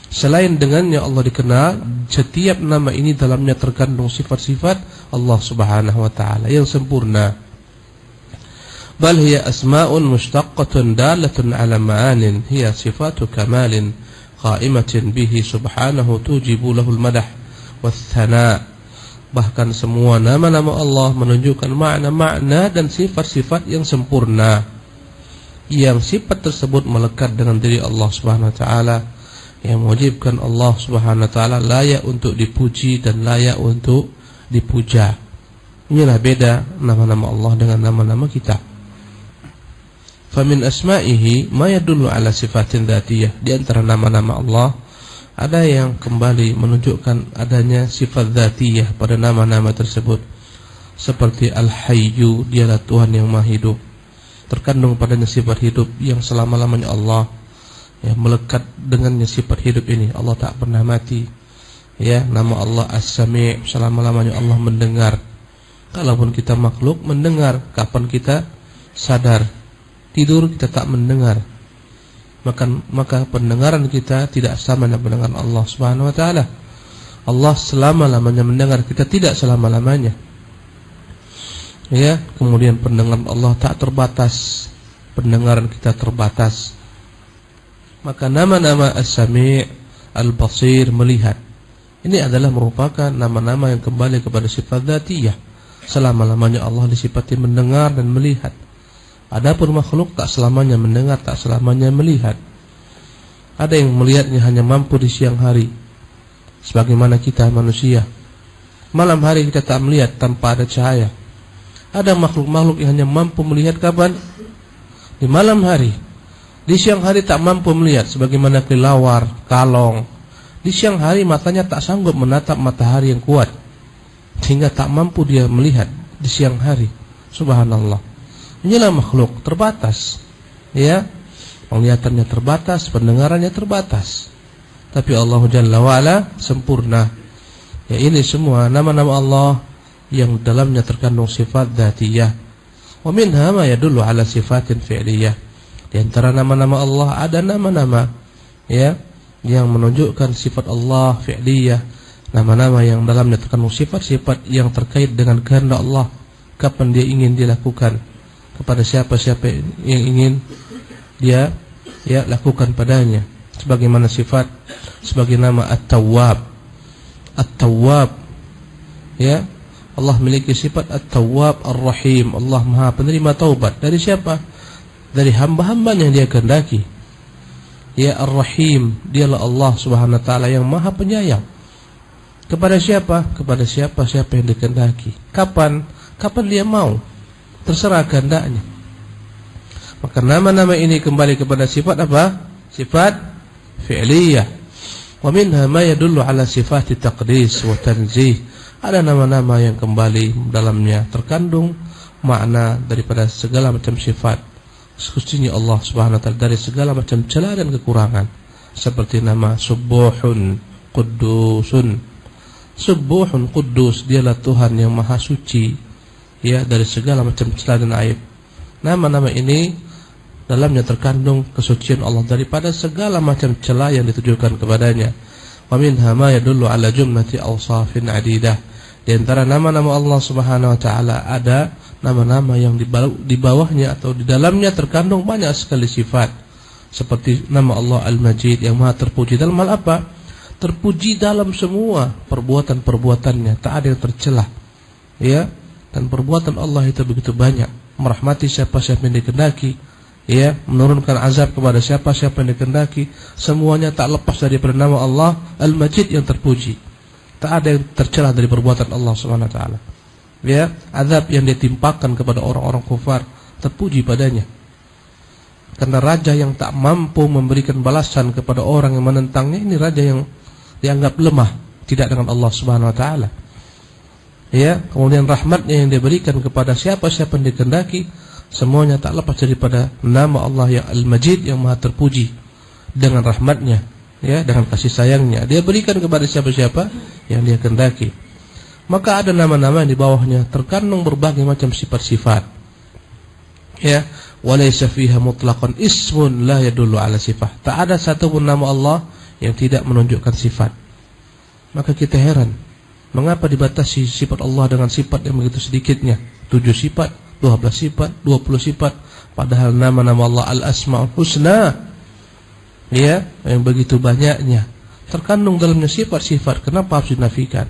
Selain dengannya Allah dikenal, setiap nama ini dalamnya terkandung sifat-sifat Allah Subhanahu wa taala yang sempurna. Bal hiya asma'un mushtaqqatun dalatun 'ala ma'anin hiya sifatu kamalin qa'imatin bihi subhanahu tujibu lahul madah wath-thana'. Bahkan semua nama-nama Allah menunjukkan makna-makna dan sifat-sifat yang sempurna, yang sifat tersebut melekat dengan diri Allah Subhanahu wa taala, yang mewajibkan Allah Subhanahu wa taala layak untuk dipuji dan layak untuk dipuja. Inilah beda nama-nama Allah dengan nama-nama kita. Famin asma'ihi ma yadullu ala sifatin dzatiyah. Di antara nama-nama Allah ada yang kembali menunjukkan adanya sifat dzatiyah pada nama-nama tersebut. Seperti Al-Hayyu, dialah Tuhan yang Maha Hidup. Terkandung padanya sifat hidup yang selama-lamanya Allah, ya, melekat dengannya sifat hidup ini. Allah tak pernah mati. Ya, nama Allah As-Sami', selama-lamanya Allah mendengar. Kalaupun kita makhluk mendengar, kapan kita sadar? Tidur kita tak mendengar. Maka pendengaran kita tidak sama dengan pendengaran Allah Subhanahu wa taala. Allah selama-lamanya mendengar, kita tidak selama-lamanya. Ya, kemudian pendengaran Allah tak terbatas, pendengaran kita terbatas. Maka nama-nama As-Sami', Al-Basir, melihat, ini adalah merupakan nama-nama yang kembali kepada sifat dzatiyah. Selama-lamanya Allah disifati mendengar dan melihat. Adapun makhluk tak selamanya mendengar, tak selamanya melihat. Ada yang melihatnya hanya mampu di siang hari, sebagaimana kita manusia. Malam hari kita tak melihat tanpa ada cahaya. Ada makhluk-makhluk yang hanya mampu melihat kapan? Di malam hari. Di siang hari tak mampu melihat, sebagaimana kelelawar, kalong. Di siang hari matanya tak sanggup menatap matahari yang kuat, sehingga tak mampu dia melihat di siang hari. Subhanallah. Inilah makhluk terbatas, ya, penglihatannya terbatas, pendengarannya terbatas. Tapi Allah Jalla wa'ala sempurna. Ya, ini semua nama-nama Allah yang dalamnya terkandung sifat dzatiyah. Wa minha ma yadullu ala sifatin fi'liyah. Di antara nama-nama Allah ada nama-nama, ya, yang menunjukkan sifat Allah fi'liyah. Nama-nama yang dalamnya terkandung sifat-sifat yang terkait dengan kehendak Allah, kapan dia ingin dilakukan, kepada siapa-siapa yang ingin dia lakukan padanya. Sebagaimana sifat, sebagai nama At-Tawwab. At-Tawwab, ya, Allah memiliki sifat At-Tawwab Ar-Rahim. Allah Maha penerima taubat dari siapa? Dari hamba-hambanya yang dia kehendaki. Ya, Ar-Rahim, dialah Allah Subhanahu wa taala yang Maha penyayang. Kepada siapa? Kepada siapa-siapa yang dikehendaki. Kapan dia mau, terserah kehendaknya. Maka nama-nama ini kembali kepada sifat apa? sifat fi'liyah. Wa minha ma yadullu ala sifat taqdis wa tanzih. Ada nama-nama yang kembali dalamnya terkandung makna daripada segala macam sifat sucinya Allah Subhanahu wa taala dari segala macam celah dan kekurangan. Seperti nama Subuhun, Quddusun. Subuhun, Quddus, dialah Tuhan yang maha suci, ya, dari segala macam celah dan aib. Nama-nama ini dalamnya terkandung kesucian Allah daripada segala macam celah yang ditujukan kepadanya. Wa minha ma yadullu ala jumlati awsafin adidah. Di antara nama-nama Allah Subhanahu wa taala ada nama-nama yang di bawahnya atau di dalamnya terkandung banyak sekali sifat. Seperti nama Allah Al-Majid yang maha terpuji dalam hal apa? Terpuji dalam semua perbuatan-perbuatannya, tak ada yang tercelah. Ya, dan perbuatan Allah itu begitu banyak, merahmati siapa-siapa yang dikehendaki, ya, menurunkan azab kepada siapa-siapa yang dikehendaki. Semuanya tak lepas daripada nama Allah Al-Majid yang terpuji. Tak ada yang tercelah dari perbuatan Allah Subhanahu wa taala. Ya, azab yang ditimpakan kepada orang-orang kufar terpuji padanya. Karena raja yang tak mampu memberikan balasan kepada orang yang menentangnya, ini raja yang dianggap lemah, tidak dengan Allah Subhanahu wa taala. Ya, kemudian rahmatnya yang diberikan kepada siapa-siapa yang dikehendaki, semuanya tak lepas daripada nama Allah yang Al-Majid yang maha terpuji dengan rahmatnya, ya, dengan kasih sayangnya dia berikan kepada siapa-siapa yang dia kehendaki. Maka ada nama-nama yang di bawahnya terkandung berbagai macam sifat-sifat, ya, walaysa fiha mutlaqan ismun la yadullu ala sifah. Tak ada satu pun nama Allah yang tidak menunjukkan sifat. Maka kita heran, mengapa dibatasi sifat Allah dengan sifat yang begitu sedikitnya? 7 sifat, 12 sifat, 20 sifat, padahal nama-nama Allah Al-Asma'ul Husna, ya, yang begitu banyaknya terkandung dalamnya sifat-sifat. Kenapa harus dinafikan?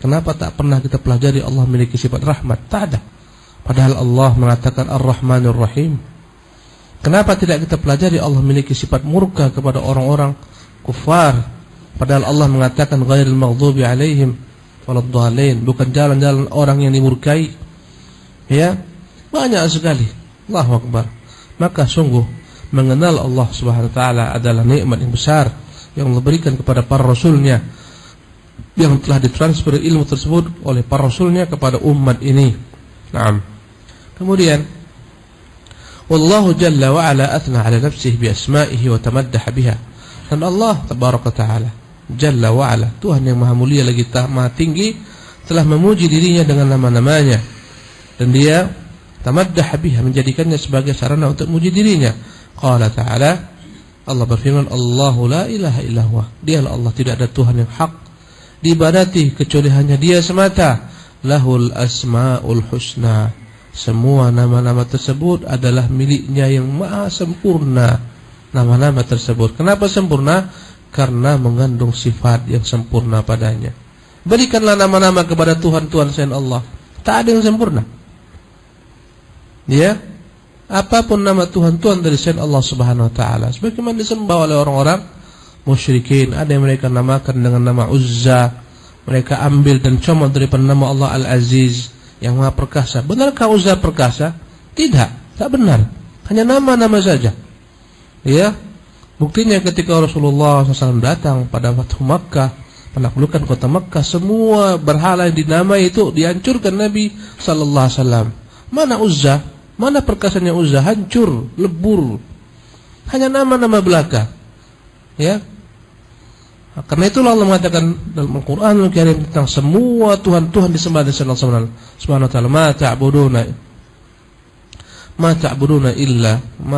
Kenapa tak pernah kita pelajari Allah memiliki sifat rahmat? Tak ada. Padahal Allah mengatakan Ar-Rahmanur Rahim. Kenapa tidak kita pelajari Allah memiliki sifat murka kepada orang-orang kufar? Padahal Allah mengatakan ghairil maghdubi alaihim waladdallin, bukan jalan-jalan orang yang dimurkai. Ya, banyak sekali. Allahu Akbar. Maka sungguh mengenal Allah Subhanahu wa taala adalah nikmat yang besar yang Allah berikan kepada para rasulnya, yang telah ditransfer ilmu tersebut oleh para rasulnya kepada umat ini. Naam. Kemudian wallahu jalla wa ala athna ala nafsihi bi asma'ihi wa tamaddaha biha. Dan Allah tabaraka taala jalla wa ala, Tuhan yang maha mulia lagi maha tinggi, telah memuji dirinya dengan nama-namanya, dan dia tamaddaha biha, menjadikannya sebagai sarana untuk memuji dirinya. Qala ta'ala, Allah berfirman, Allahu la ilaha illa huwa, dialah Allah, tidak ada Tuhan yang hak diibadati kecuali hanya dia semata. Lahul asma'ul husna, semua nama-nama tersebut adalah miliknya yang maha sempurna. Nama-nama tersebut, kenapa sempurna? Karena mengandung sifat yang sempurna padanya. Berikanlah nama-nama kepada Tuhan-Tuhan selain Allah, tak ada yang sempurna. Ya, apapun nama Tuhan-Tuhan dari selain Allah Subhanahu wa taala, sebagaimana disembah oleh orang-orang musyrikin, ada yang mereka namakan dengan nama Uzza. Mereka ambil dan comot daripada nama Allah Al-Aziz yang maha perkasa. Benarkah Uzza perkasa? Tidak, tak benar. Hanya nama-nama saja. Ya, buktinya ketika Rasulullah SAW datang pada Fathu Makkah, penaklukan kota Makkah, semua berhala yang dinamai itu dihancurkan Nabi Sallallahu Alaihi Wasallam. Mana Uzza? Mana perkasanya Uzza? Hancur, lebur. Hanya nama-nama belaka. Ya. Karena itulah Allah mengatakan dalam Al-Quran Al-Karim tentang semua Tuhan-Tuhan disembah oleh Allah Subhanahu wa taala, ma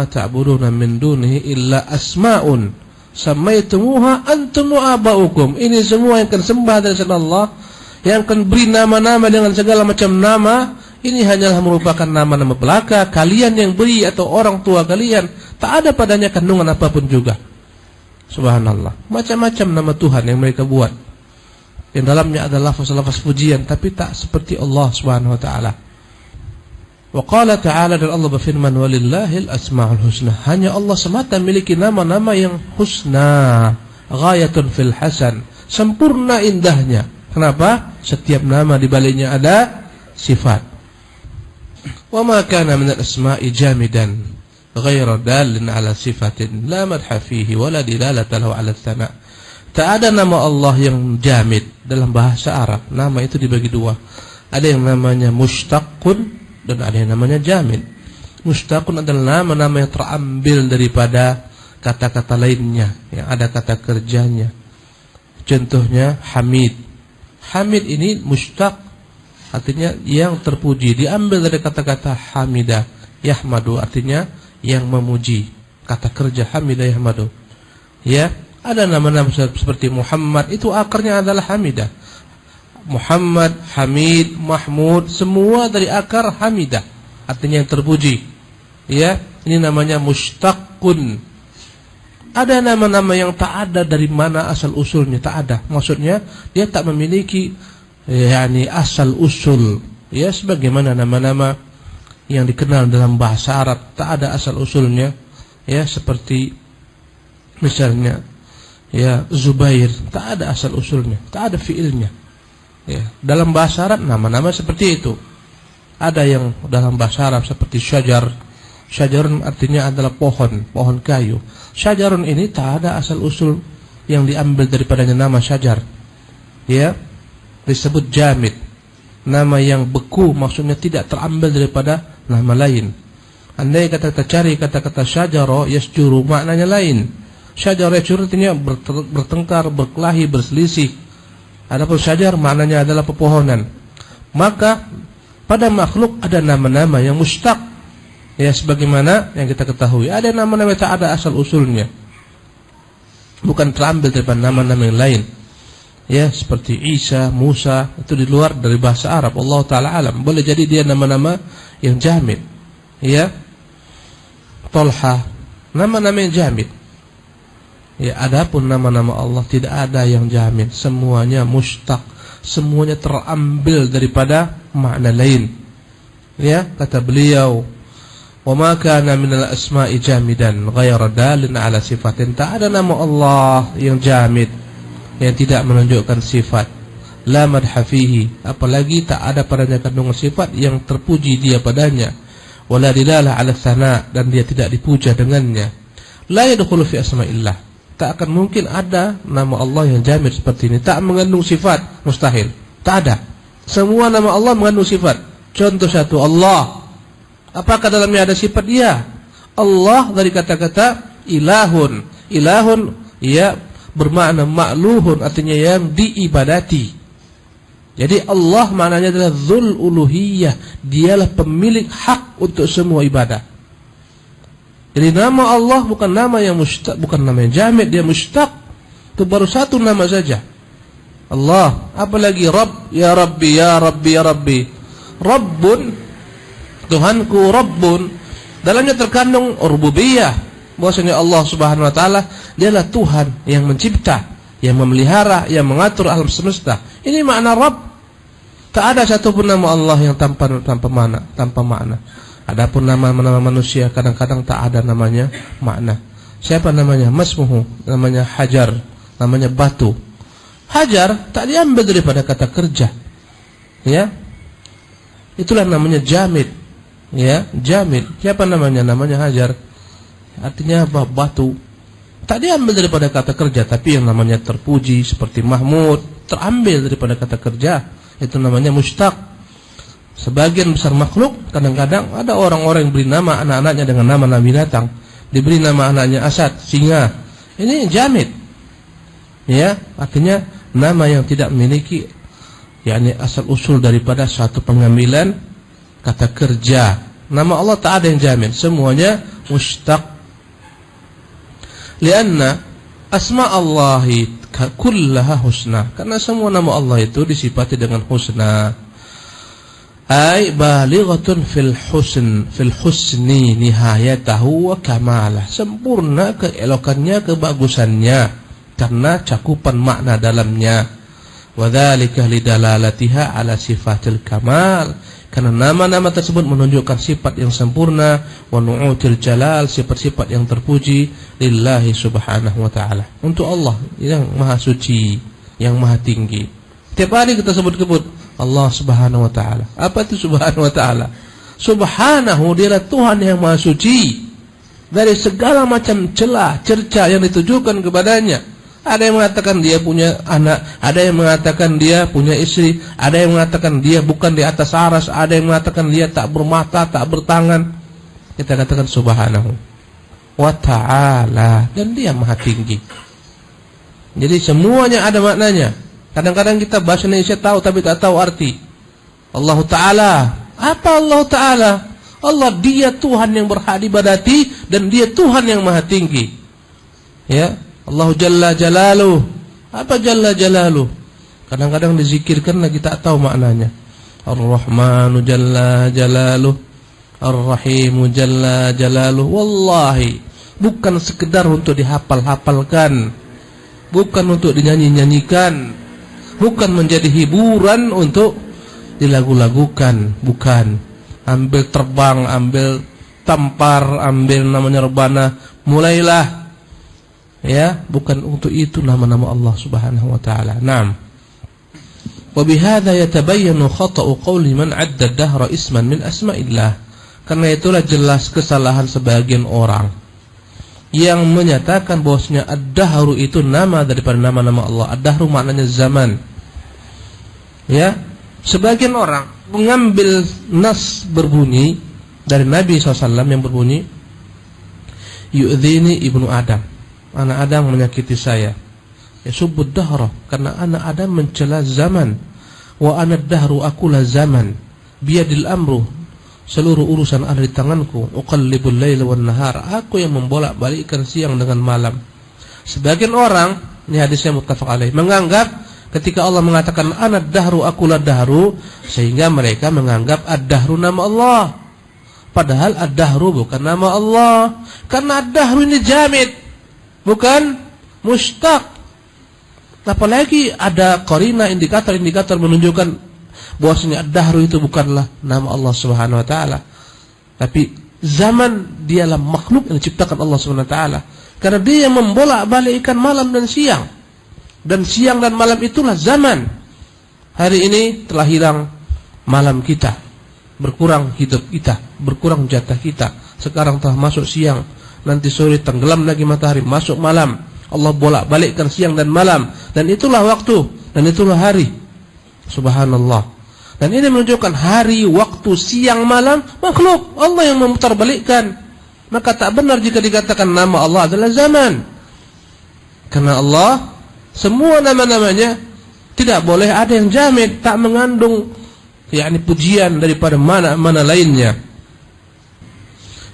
ta'buduna min dunihi illa asma'un samaitumuha antum wa aba'ukum. Ini semua yang akan sembah dari Allah, yang akan beri nama-nama dengan segala macam nama, ini hanyalah merupakan nama-nama belaka kalian yang beri atau orang tua kalian. Tak ada padanya kandungan apapun juga. Subhanallah, macam-macam nama Tuhan yang mereka buat, yang dalamnya adalah lafaz-lafaz pujian, tapi tak seperti Allah Subhanahu wa taala. Wa qala ta'ala, dan Allah berfirman, walillahil asma'ul husna, hanya Allah semata memiliki nama-nama yang husna, ghayatun fil hasan, sempurna indahnya. Kenapa? Setiap nama di baliknya ada sifat. Wa ma kana minal asma'i jamidan, ghayra dalin ala sifatin la madha fihi wala dilalata lahu ala tsana. Tak ada nama Allah yang jamid dalam bahasa Arab. Nama itu dibagi dua. Ada yang namanya mushtaqun dan ada yang namanya jamid. Mushtaqun adalah nama-nama yang terambil daripada kata-kata lainnya yang ada kata kerjanya. Contohnya Hamid. Hamid ini mushtaq, artinya yang terpuji, diambil dari kata-kata hamidah. Yahmadu artinya yang memuji. Kata kerja hamidah yahmadu. Ya, ada nama-nama seperti Muhammad, itu akarnya adalah hamidah. Muhammad, Hamid, Mahmud, semua dari akar hamidah, artinya yang terpuji. Ya, ini namanya mushtaqun. Ada nama-nama yang tak ada dari mana asal usulnya, tak ada. Maksudnya dia tak memiliki asal usul. Ya, sebagaimana nama-nama yang dikenal dalam bahasa Arab tak ada asal usulnya. Ya, seperti misalnya Zubair, tak ada asal usulnya, tak ada fiilnya. Ya, dalam bahasa Arab nama-nama seperti itu. Ada yang dalam bahasa Arab seperti syajar. Syajarun artinya adalah pohon, pohon kayu. Syajarun ini tak ada asal usul yang diambil daripadanya nama syajar. Ya, disebut jamid. Nama yang beku, maksudnya tidak terambil daripada nama lain. Andai kata cari kata-kata syajaro yasjuru, maknanya lain. Syajaro yasjuru artinya bertengkar, berkelahi, berselisih. Adapun syajar maknanya adalah pepohonan. Maka pada makhluk ada nama-nama yang mushtaq. Ya, sebagaimana yang kita ketahui, ada nama-nama tak ada asal usulnya, bukan terambil daripada nama-nama yang lain. Ya, seperti Isa, Musa, itu di luar dari bahasa Arab. Allah Ta'ala alam. Boleh jadi dia nama-nama yang jamid. Ya, Tolha, nama-nama yang jamid. Ya, adapun nama-nama Allah tidak ada yang jamid, semuanya mushtaq, semuanya terambil daripada makna lain. Ya, kata beliau, wa ma kana minal asma'i jamidan ghayra dalin ala sifatin. Tak ada nama Allah yang jamid, yang tidak menunjukkan sifat. La madha fihi, apalagi tak ada padanya kandungan sifat yang terpuji dia padanya. Wala dilalah ala tsana, dan dia tidak dipuja dengannya. La yadkhulu fi asma'illah, tak akan mungkin ada nama Allah yang jamid seperti ini, tak mengandung sifat, mustahil. Tak ada. Semua nama Allah mengandung sifat. Contoh satu, Allah. Apakah dalamnya ada sifat dia? Allah dari kata-kata ilahun. Ilahun ya bermakna ma'luhun, artinya yang diibadati. Jadi Allah maknanya adalah dzul uluhiyah, dialah pemilik hak untuk semua ibadah. Jadi nama Allah bukan nama yang mushtaq, bukan nama yang jamid, dia mushtaq. Itu baru satu nama saja, Allah. Apalagi Rabb, ya Rabbi, ya Rabbi, ya Rabbi. Rabbun, Tuhanku, Rabbun, dalamnya terkandung rububiyah, bahwasanya Allah Subhanahu wa taala dialah Tuhan yang mencipta, yang memelihara, yang mengatur alam semesta. Ini makna Rabb. Tak ada satupun nama Allah yang tanpa makna. Adapun nama-nama manusia kadang-kadang tak ada namanya makna. Siapa namanya? Masmuhu, namanya Hajar, namanya batu. Hajar tak diambil daripada kata kerja. Ya. Itulah namanya jamid. Ya, jamid. Siapa namanya? Namanya Hajar. Artinya apa? Batu. Tak diambil daripada kata kerja, tapi yang namanya terpuji seperti Mahmud terambil daripada kata kerja. Itu namanya mushtaq. Sebagian besar makhluk kadang-kadang ada orang-orang yang beri nama anak-anaknya dengan nama-nama binatang. Diberi nama anaknya Asad, singa. Ini jamid. Ya, artinya nama yang tidak memiliki asal usul daripada suatu pengambilan kata kerja. Nama Allah tak ada yang jamin, semuanya mushtaq. Lianna asma Allahi kullaha husna, karena semua nama Allah itu disifati dengan husna. Ay balighatun fil husni nihayatahu wa kamalah, sempurna keelokannya, kebagusannya, karena cakupan makna dalamnya. Wadzalika lidalalatiha ala sifatil kamal, karena nama-nama tersebut menunjukkan sifat yang sempurna, wa nu'util jalal, sifat-sifat yang terpuji lillahi subhanahu wa ta'ala, untuk Allah yang maha suci, yang maha tinggi. Tiap hari kita sebut-sebut Allah subhanahu wa ta'ala. Apa itu subhanahu wa ta'ala? Subhanahu, dialah Tuhan yang maha suci. dari segala macam celah, cerca yang ditujukan kepadanya. Ada yang mengatakan dia punya anak, ada yang mengatakan dia punya istri, ada yang mengatakan dia bukan di atas aras, ada yang mengatakan dia tak bermata, tak bertangan. Kita katakan subhanahu wa ta'ala, dan dia maha tinggi. Jadi semuanya ada maknanya. Kadang-kadang kita bahasa Indonesia tahu tapi tak tahu arti. Allah Ta'ala, apa Allah Ta'ala? Allah, dia Tuhan yang berhak diibadati dan dia Tuhan yang maha tinggi. Ya, Allah Jalla Jalaluh. Apa Jalla Jalaluh? Kadang-kadang dizikirkan lagi tak tahu maknanya. Ar-Rahmanu Jalla Jalaluh, Ar-Rahimu Jalla Jalaluh. Wallahi, bukan sekedar untuk dihafal-hafalkan, bukan untuk dinyanyi-nyanyikan, bukan menjadi hiburan untuk dilagu-lagukan, bukan. Ambil terbang, ambil tampar, ambil namanya rebana, mulailah. Ya, bukan untuk itu nama-nama Allah Subhanahu wa taala. Naam. Wa bihadza yatabayyanu khata'u qawli man 'adda ad-dahra isman min asma'illah. Karena itulah jelas kesalahan sebagian orang yang menyatakan bahwasanya ad-dahru itu nama daripada nama-nama Allah. Ad-dahru maknanya zaman. Ya, sebagian orang mengambil nas berbunyi dari Nabi SAW yang berbunyi, yu'dhini ibnu Adam, anak Adam menyakiti saya. Yasubbud dahra, karena anak Adam mencela zaman. Wa ana ad-dahru, akulah zaman. Biyadil amru, seluruh urusan ada di tanganku. Uqallibul laila wan nahar, aku yang membolak-balikkan siang dengan malam. Sebagian orang, ini hadisnya muttafaq alaih, menganggap ketika Allah mengatakan ana ad-dahru, akulah dahru, sehingga mereka menganggap ad-dahru nama Allah. Padahal ad-dahru bukan nama Allah. Karena ad-dahru ini jamid, bukan mustaq. Apalagi ada qarina, indikator-indikator menunjukkan bahwasanya ad-dahru itu bukanlah nama Allah Subhanahu wa taala, tapi zaman dialah makhluk yang diciptakan Allah Subhanahu wa taala. Karena dia yang membolak-balikkan malam dan siang. Dan siang dan malam itulah zaman. Hari ini telah hilang malam kita, berkurang hidup kita, berkurang jatah kita. Sekarang telah masuk siang, nanti sore tenggelam lagi matahari, masuk malam. Allah bolak-balikkan siang dan malam, dan itulah waktu, dan itulah hari. Subhanallah. Dan ini menunjukkan hari, waktu, siang, malam makhluk Allah yang memutarbalikkan. Maka tak benar jika dikatakan nama Allah adalah zaman. Karena Allah, semua nama-namanya tidak boleh ada yang jamid, tak mengandung yakni pujian daripada mana-mana lainnya.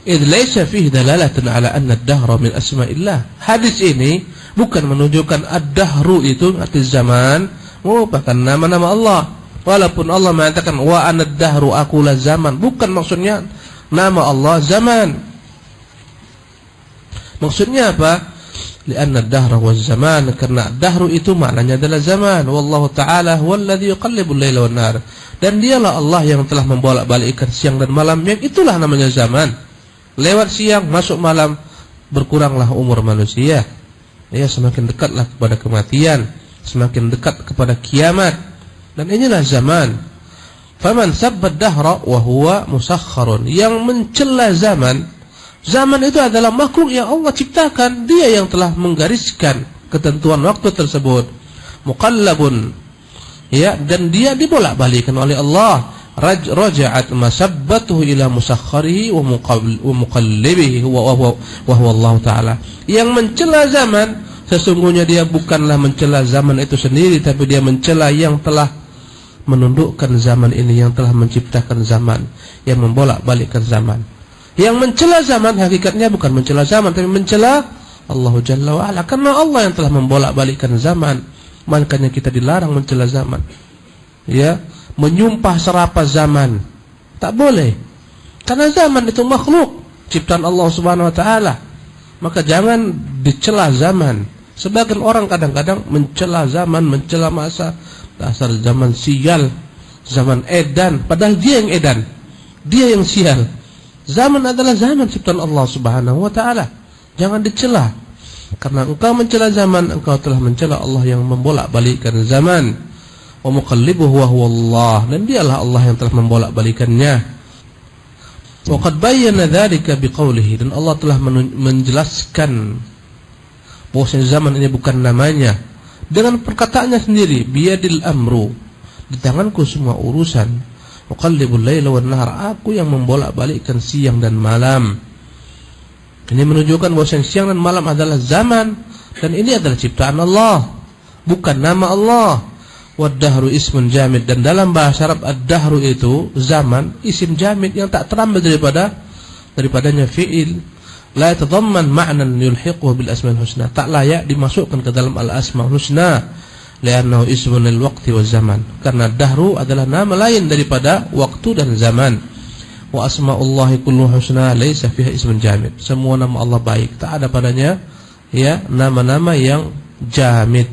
Idh laysa fihi dalalatan ala anna ad-dahra min asma'illah. Hadis ini bukan menunjukkan ad-dahru itu arti zaman merupakan nama-nama Allah. Walaupun Allah mengatakan wa ana ad-dahru, akulah zaman, bukan maksudnya nama Allah zaman. Maksudnya apa? Lianna ad-dahra waz zaman, karena dahru itu maknanya adalah zaman. Wallahu ta'ala huwallazi yuqallibul laila wan nahar. Dan dialah Allah yang telah membolak-balikkan siang dan malam, yang itulah namanya zaman. Lewat siang, masuk malam, berkuranglah umur manusia. Ya, semakin dekatlah kepada kematian, semakin dekat kepada kiamat. Dan inilah zaman. Faman sabbad dahra wa huwa musakhkharun, yang mencela zaman. Zaman itu adalah makhluk yang Allah ciptakan, dia yang telah menggariskan ketentuan waktu tersebut. Muqallabun, ya, dan dia dibolak-balikkan oleh Allah. Raja'at masabbatuhu ila musakhkharihi wa muqallibihi wa huwa Allah Ta'ala. Yang mencela zaman, sesungguhnya dia bukanlah mencela zaman itu sendiri, tapi dia mencela yang telah menundukkan zaman ini, yang telah menciptakan zaman, yang membolak-balikkan zaman. Yang mencela zaman hakikatnya bukan mencela zaman, tapi mencela Allah Jalla wa Ala. Karena Allah yang telah membolak-balikkan zaman, makanya kita dilarang mencela zaman. Ya, menyumpah serapah zaman tak boleh, karena zaman itu makhluk ciptaan Allah Subhanahu wa taala. Maka jangan dicela zaman. Sebagian orang kadang-kadang mencela zaman, mencela masa, dasar zaman sial, zaman edan, padahal dia yang edan, dia yang sial. Zaman adalah zaman ciptaan Allah Subhanahu wa taala. Jangan dicela. Karena engkau mencela zaman, engkau telah mencela Allah yang membolak-balikkan zaman. Wa muqallibuhu wa huwa Allah, dan dialah Allah yang telah membolak-balikannya. Wa qad bayyana dzalika biqaulihi, dan Allah telah menjelaskan bahwa zaman ini bukan namanya dengan perkataannya sendiri, biyadil amru, di tanganku semua urusan, uqallibul laila wan nahar, aku yang membolak-balikkan siang dan malam. Ini menunjukkan bahwa siang dan malam adalah zaman, dan ini adalah ciptaan Allah, bukan nama Allah. Wad-dahru ismun jamid, dan dalam bahasa Arab ad-dahru itu zaman, isim jamid yang tak terambil daripadanya fi'il, la yatadamman ma'nan yulhiquhu bil asmaul husna, tak layak dimasukkan ke dalam al-asmaul husna, li'annahu ismun lil waqti waz zaman, karena dahru adalah nama lain daripada waktu dan zaman. Wa asmaullahi kulluha husna laisa fiha ismun jamid, semua nama Allah baik, tak ada padanya ya nama-nama yang jamid.